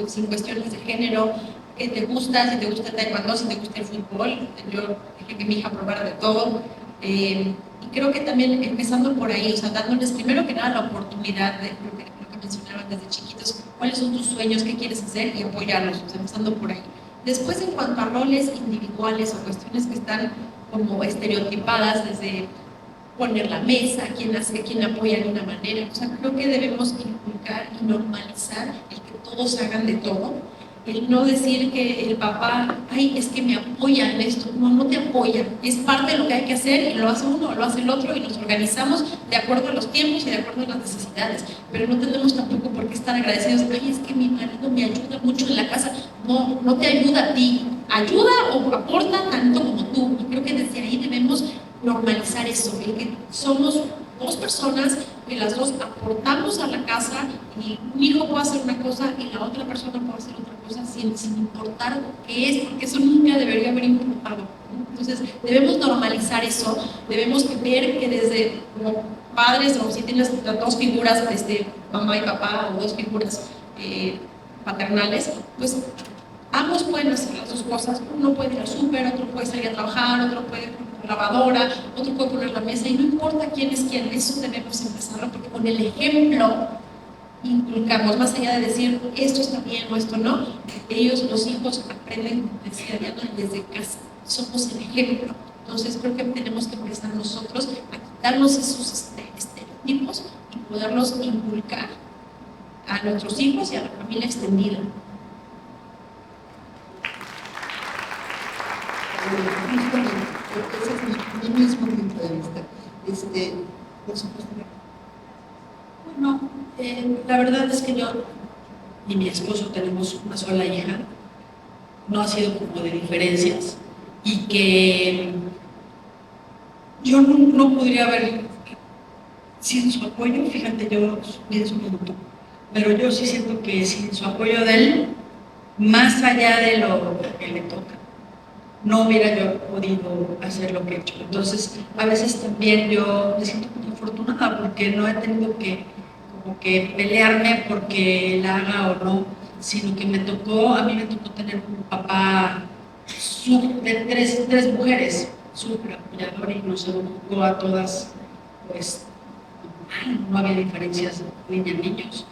Sin cuestiones de género, que te gusta, si te gusta el taekwondo, si te gusta el fútbol. Yo dejé que mi hija probara de todo. Y creo que también empezando por ahí, o sea, dándoles primero que nada la oportunidad de lo que mencionaban desde chiquitos, cuáles son tus sueños, qué quieres hacer y apoyarlos, o sea, empezando por ahí. Después, en cuanto a roles individuales o cuestiones que están como estereotipadas, desde poner la mesa, quién hace, quién apoya de una manera, o sea, creo que debemos inculcar y normalizar el que todos hagan de todo, el no decir que el papá, ay, es que me apoya en esto, no te apoya, es parte de lo que hay que hacer y lo hace uno, lo hace el otro y nos organizamos de acuerdo a los tiempos y de acuerdo a las necesidades, pero no tenemos tampoco por qué estar agradecidos, ay, es que mi marido me ayuda mucho en la casa, no te ayuda a ti, ayuda o aporta tanto como tú, y creo que desde ahí debemos normalizar eso, el que somos 2 personas que las 2 aportamos a la casa y un hijo puede hacer una cosa y la otra persona puede hacer otra cosa sin importar qué es, porque eso nunca debería haber importado, ¿no? Entonces debemos normalizar eso, debemos ver que desde como padres, o si tienes 2 figuras, mamá y papá, o 2 figuras paternales, pues ambos pueden hacer las 2 cosas. Uno puede ir al súper, otro puede salir a trabajar, otro puede poner la lavadora, otro puede poner la mesa, y no importa quién es quién, eso debemos empezarlo, porque con el ejemplo inculcamos, más allá de decir esto está bien o esto no, ellos, los hijos, aprenden, decía Diana, desde casa, somos el ejemplo. Entonces creo que tenemos que empezar nosotros a quitarnos esos estereotipos y poderlos inculcar a nuestros hijos y a la familia extendida. Ese es mi mismo punto de vista. Por supuesto. Bueno, la verdad es que yo y mi esposo tenemos una sola hija, no ha sido como de diferencias, y que yo no podría haber, sin su apoyo, fíjate, yo pienso un minuto, pero yo sí siento que sin su apoyo de él, más allá de lo que le toca, no hubiera yo podido hacer lo que he hecho. Entonces, a veces también yo me siento muy afortunada porque no he tenido que pelearme porque la haga o no, sino que a mí me tocó tener un papá de tres mujeres, súper apoyador, y nos educó a todas, pues, no había diferencias niñas-niños.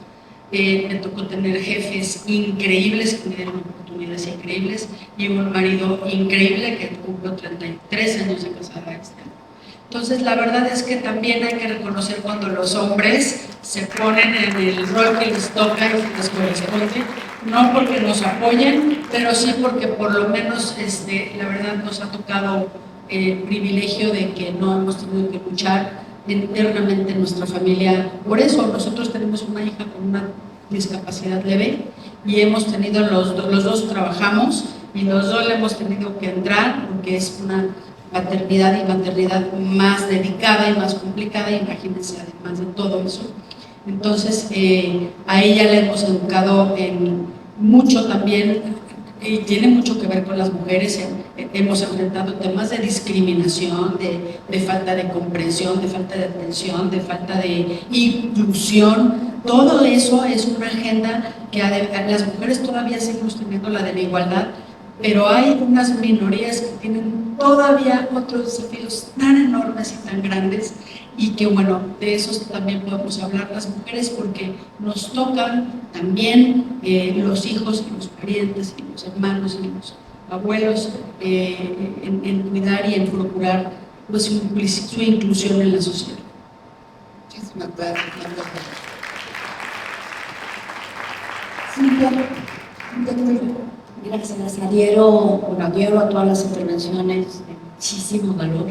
Me tocó tener jefes increíbles que me dieron oportunidades increíbles y un marido increíble que cumplió 33 años de casada este año. Entonces, la verdad es que también hay que reconocer cuando los hombres se ponen en el rol que les toca y que les corresponde, no porque nos apoyen, pero sí porque por lo menos la verdad nos ha tocado el privilegio de que no hemos tenido que luchar internamente en nuestra familia. Por eso nosotros tenemos una hija con una discapacidad leve y hemos tenido los dos trabajamos y los 2 le hemos tenido que entrar porque es una paternidad y maternidad más dedicada y más complicada, imagínense, además de todo eso. Entonces a ella le hemos educado en mucho también, y tiene mucho que ver con las mujeres. Hemos enfrentado temas de discriminación, de falta de comprensión, de falta de atención, de falta de inclusión. Todo eso es una agenda que las mujeres todavía seguimos teniendo, la de la igualdad, pero hay unas minorías que tienen todavía otros desafíos tan enormes y tan grandes, y que bueno, de esos también podemos hablar las mujeres, porque nos tocan también los hijos y los parientes y los hermanos y los abuelos en cuidar y en procurar, pues, su inclusión en la sociedad. Muchísimas gracias. Cintia, Gracias. Adhiero a todas las intervenciones de muchísimo valor.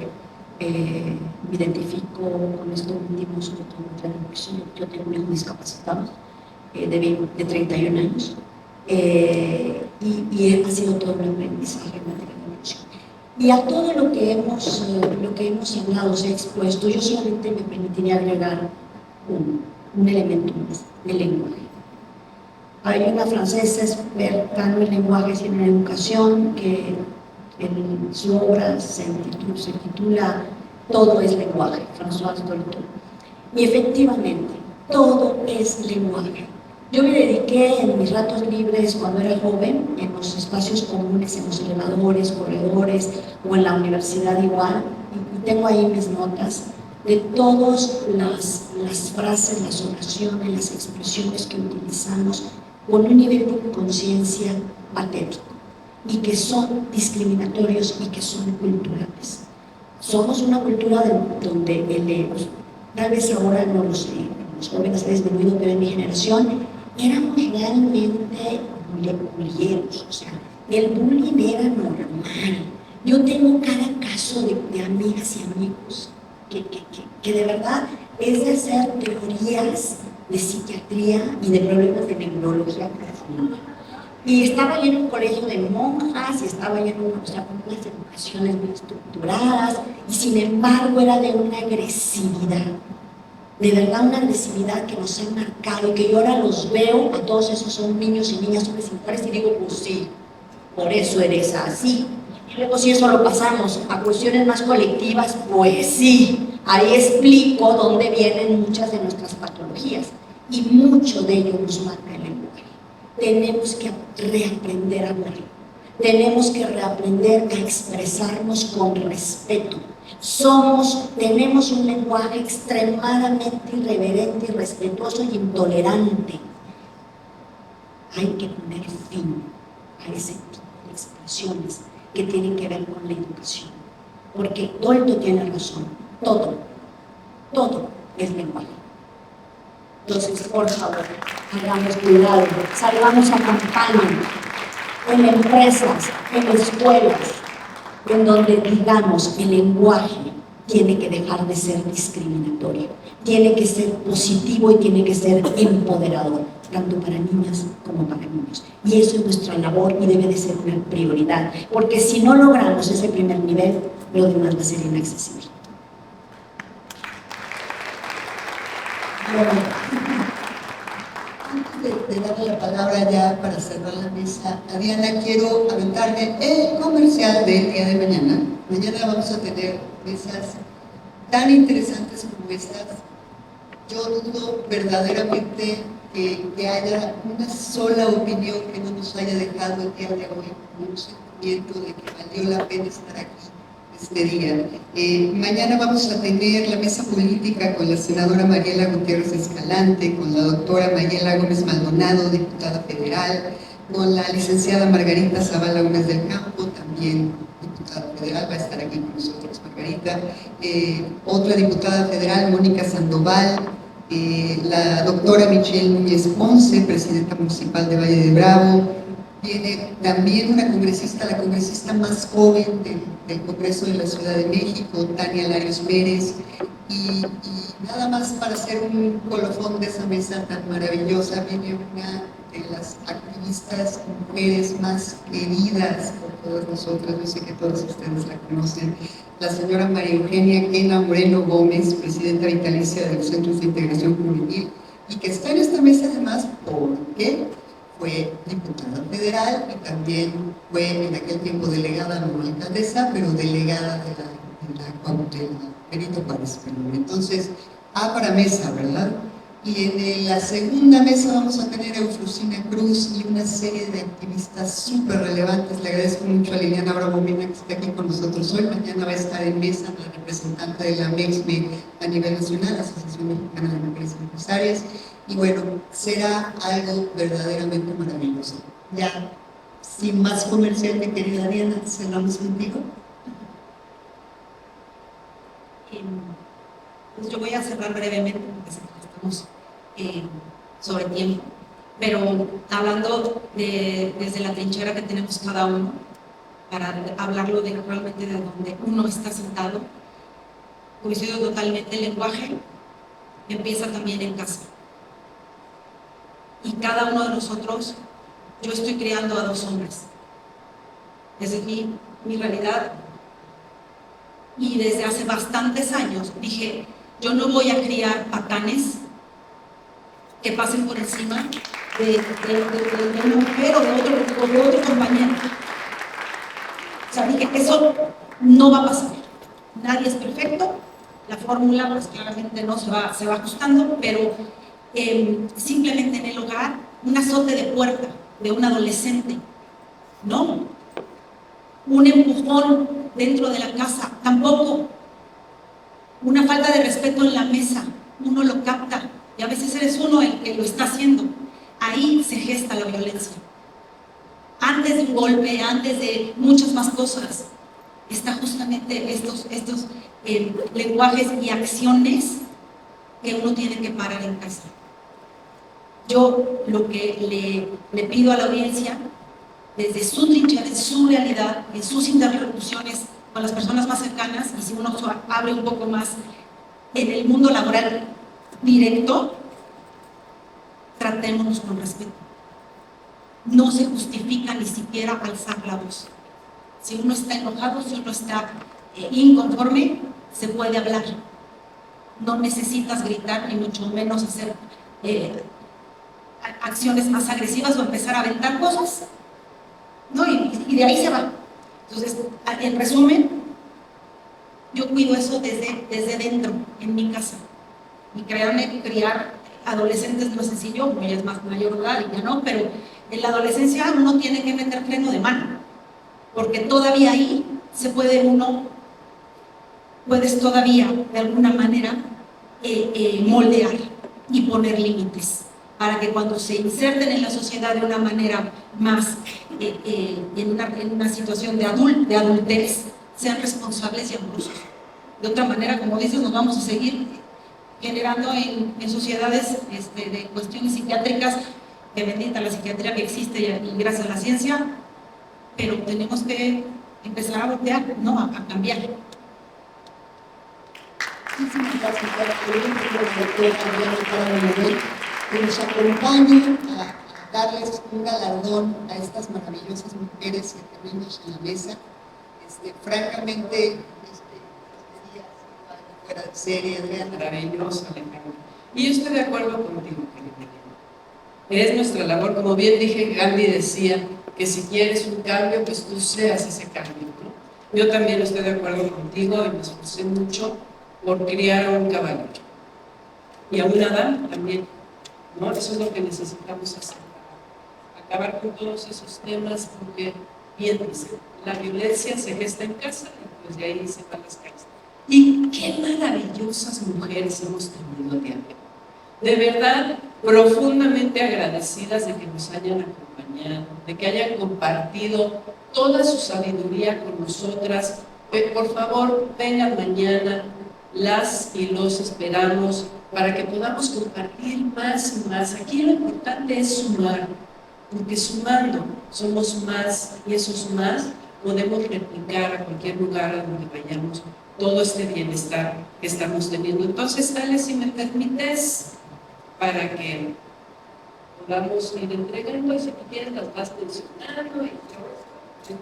Me identifico con esto último, sobre todo en la educación. Yo tengo un hijo discapacitado de 31 años y ha sido todo un aprendizaje en materia de educación. Y a todo lo que hemos hablado, se ha expuesto, yo solamente me permitiría agregar un elemento más, el lenguaje. Hay una francesa experta en lenguajes y en la educación que en su obra se titula Todo es lenguaje, Françoise Dolto. Y efectivamente, todo es lenguaje. Yo me dediqué en mis ratos libres cuando era joven, en los espacios comunes, en los elevadores, corredores o en la universidad igual, y tengo ahí mis notas de todas las frases, las oraciones, las expresiones que utilizamos con un nivel de conciencia patético y que son discriminatorios y que son culturales. Somos una cultura donde tal vez ahora no los jóvenes ha disminuido, pero en mi generación éramos realmente bulleros, o sea, el bullying era normal. Yo tengo cada caso de amigas y amigos que de verdad es de hacer teorías de psiquiatría y de problemas de neurología profunda. Y estaba yo en un colegio de monjas, y estaba yo con unas educaciones muy estructuradas, y sin embargo era de una agresividad, de verdad una agresividad que nos ha marcado, y que yo ahora los veo, a todos esos son niños y niñas, hombres y mujeres, y digo, pues sí, por eso eres así. Y luego si eso lo pasamos a cuestiones más colectivas, pues sí, ahí explico dónde vienen muchas de nuestras patologías, y mucho de ello nos marca el lenguaje. Tenemos que reaprender a hablar, tenemos que reaprender a expresarnos con respeto. Tenemos un lenguaje extremadamente irreverente, irrespetuoso y intolerante. Hay que poner fin a ese tipo de expresiones que tienen que ver con la educación, porque Dolto tiene razón, todo es lenguaje. Entonces, por favor, hagamos cuidado, salgamos a campaña en empresas, en escuelas, en donde digamos el lenguaje tiene que dejar de ser discriminatorio, tiene que ser positivo y tiene que ser empoderador, tanto para niñas como para niños. Y eso es nuestra labor y debe de ser una prioridad, porque si no logramos ese primer nivel, lo demás va a ser inaccesible. Bueno, antes de darle la palabra ya para cerrar la mesa a Diana, quiero aventarme el comercial del día de mañana. Mañana vamos a tener mesas tan interesantes como estas. Yo dudo verdaderamente que haya una sola opinión que no nos haya dejado el día de hoy, un sentimiento de que valió la pena estar aquí este día. Mañana vamos a tener la mesa política con la senadora Mariela Gutiérrez Escalante, con la doctora Mayela Gómez Maldonado, diputada federal, con la licenciada Margarita Zavala Gómez del Campo, también diputada federal, va a estar aquí con nosotros Margarita, otra diputada federal, Mónica Sandoval, la doctora Michelle Núñez Ponce, presidenta municipal de Valle de Bravo. Viene también una congresista, la congresista más joven del Congreso de la Ciudad de México, Tania Larios Pérez, y nada más para hacer un colofón de esa mesa tan maravillosa, viene una de las activistas mujeres más queridas por todos nosotros, yo sé que todos ustedes la conocen, la señora María Eugenia Quena Moreno Gómez, presidenta vitalicia de los Centros de Integración Juvenil, y que está en esta mesa además porque fue diputada federal y también fue en aquel tiempo delegada, no alcaldesa, pero delegada de la Benito Juárez. Entonces, para mesa, ¿verdad? Y en la segunda mesa vamos a tener a Eufrosina Cruz y una serie de activistas súper relevantes. Le agradezco mucho a Liliana Bravo Mena que está aquí con nosotros hoy. Mañana va a estar en mesa la representante de la MEXME a nivel nacional, Asociación Mexicana de Mujeres Empresarias. Y bueno, será algo verdaderamente maravilloso. Ya, sin más comercial, mi querida Diana, cerramos contigo. Pues yo voy a cerrar brevemente porque estamos sobre tiempo. pero hablando desde la trinchera que tenemos cada uno, para hablarlo realmente de donde uno está sentado, coincido totalmente, el lenguaje empieza también en casa. Y cada uno de nosotros, yo estoy criando a 2 hombres. Esa es mi realidad. Y desde hace bastantes años dije, yo no voy a criar patanes que pasen por encima de una mujer o de otro compañero. O sea, dije, eso no va a pasar. Nadie es perfecto. La fórmula, pues claramente no se va ajustando, pero simplemente en el hogar, un azote de puerta de un adolescente, no. Un empujón dentro de la casa, tampoco. Una falta de respeto en la mesa, uno lo capta y a veces eres uno el que lo está haciendo. Ahí se gesta la violencia. Antes de un golpe, antes de muchas más cosas, está justamente estos lenguajes y acciones que uno tiene que parar en casa. Yo lo que le pido a la audiencia, desde su trinchera, en su realidad, en sus interlocuciones con las personas más cercanas, y si uno abre un poco más en el mundo laboral directo, tratémonos con respeto. No se justifica ni siquiera alzar la voz. Si uno está enojado, si uno está inconforme, se puede hablar. No necesitas gritar, ni mucho menos hacer acciones más agresivas o empezar a aventar cosas. No, y de ahí se va. Entonces, en resumen, yo cuido eso desde dentro, en mi casa. Y créanme que criar adolescentes no es sencillo, como ella es más mayor de edad y ya no, pero en la adolescencia uno tiene que meter freno de mano, porque todavía ahí puedes todavía de alguna manera moldear y poner límites para que cuando se inserten en la sociedad de una manera más en una situación de adultez, sean responsables y amorosos. De otra manera, como dices, nos vamos a seguir generando en sociedades de cuestiones psiquiátricas, que bendita la psiquiatría que existe y gracias a la ciencia, pero tenemos que empezar a voltear, ¿no? A cambiar. Muchísimas gracias por que nos acompañen a darles un galardón a estas maravillosas mujeres que tenemos en la mesa. Francamente, fuera de serie, Adriana. Maravilloso, Alejandra. Y yo estoy de acuerdo contigo, querida. Es nuestra labor, como bien dije, Gandhi decía que si quieres un cambio, pues tú seas ese cambio, ¿no? Yo también estoy de acuerdo contigo y me esforcé mucho por criar a un caballero. Y a una dama también, ¿no? Eso es lo que necesitamos hacer, acabar con todos esos temas, porque bien dice, la violencia se gesta en casa y pues de ahí se van las calles. Y qué maravillosas mujeres hemos tenido, Diana. De verdad, profundamente agradecidas de que nos hayan acompañado, de que hayan compartido toda su sabiduría con nosotras. Por favor, vengan mañana, las y los esperamos para que podamos compartir más y más. Aquí lo importante es sumar, porque sumando somos más y esos más podemos replicar a cualquier lugar a donde vayamos todo este bienestar que estamos teniendo. Entonces, dale, si me permites, para que podamos ir entregando, y si tú quieres las vas mencionando y yo,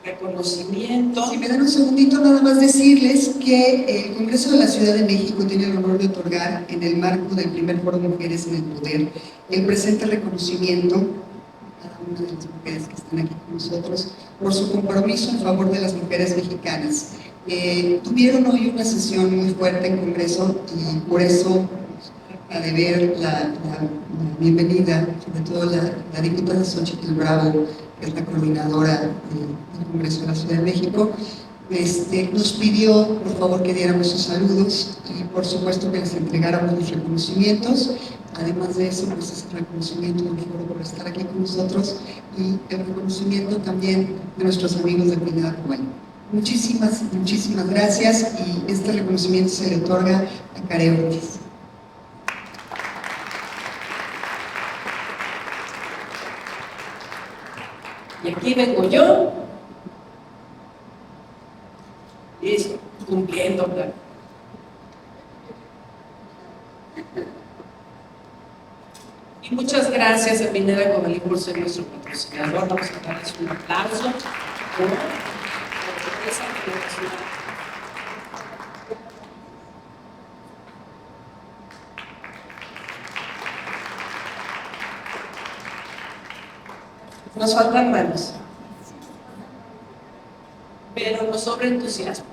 reconocimiento. Si me dan un segundito, nada más decirles que el Congreso de la Ciudad de México tiene el honor de otorgar, en el marco del primer Foro Mujeres en el Poder, el presente reconocimiento a cada una de las mujeres que están aquí con nosotros por su compromiso en favor de las mujeres mexicanas. Tuvieron hoy una sesión muy fuerte en Congreso y por eso de ver la bienvenida, sobre todo la diputada Xochitl Bravo, que es la coordinadora del Congreso de la Ciudad de México, nos pidió por favor que diéramos sus saludos y por supuesto que les entregáramos los reconocimientos. Además de eso, pues es el reconocimiento del foro por estar aquí con nosotros y el reconocimiento también de nuestros amigos de Pineda Cubana. Muchísimas gracias y este reconocimiento se le otorga a Care Ortiz. Y aquí vengo yo, listo, cumpliendo, claro. Y muchas gracias a Pineda Cobalí por ser nuestro patrocinador. Vamos a darles un aplauso por esa generosidad. Nos faltan manos, pero nos sobra entusiasmo.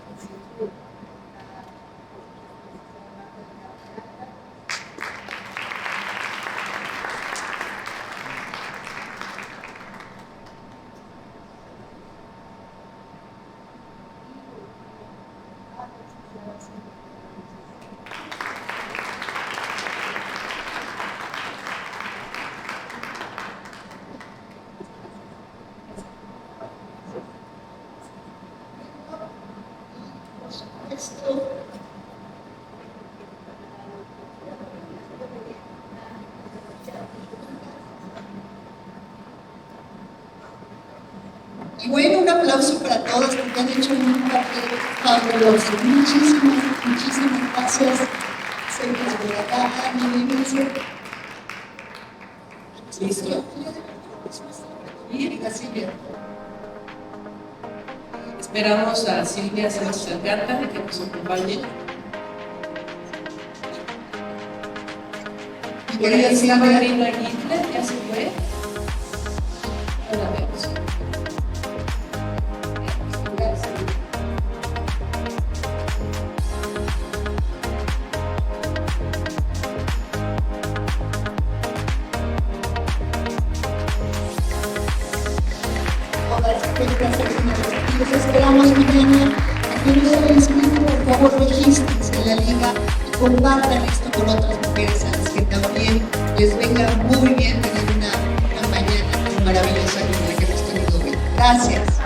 Y bueno, un aplauso para todos porque han hecho un papel fabuloso. Muchísimas gracias. Seguimos por acá, ¿Listo? Mira, Silvia. Esperamos a Silvia Sánchez Alcántara que nos acompañe. Mi Por ahí querida está Silvia. Marina Hitler, ya se fue. No la vemos. Los esperamos mañana. A quienes se han inscrito, por favor, regístrense en la liga y compartan esto con otras mujeres a las que también les venga muy bien tener una mañana maravillosa como la que hemos tenido hoy. Gracias.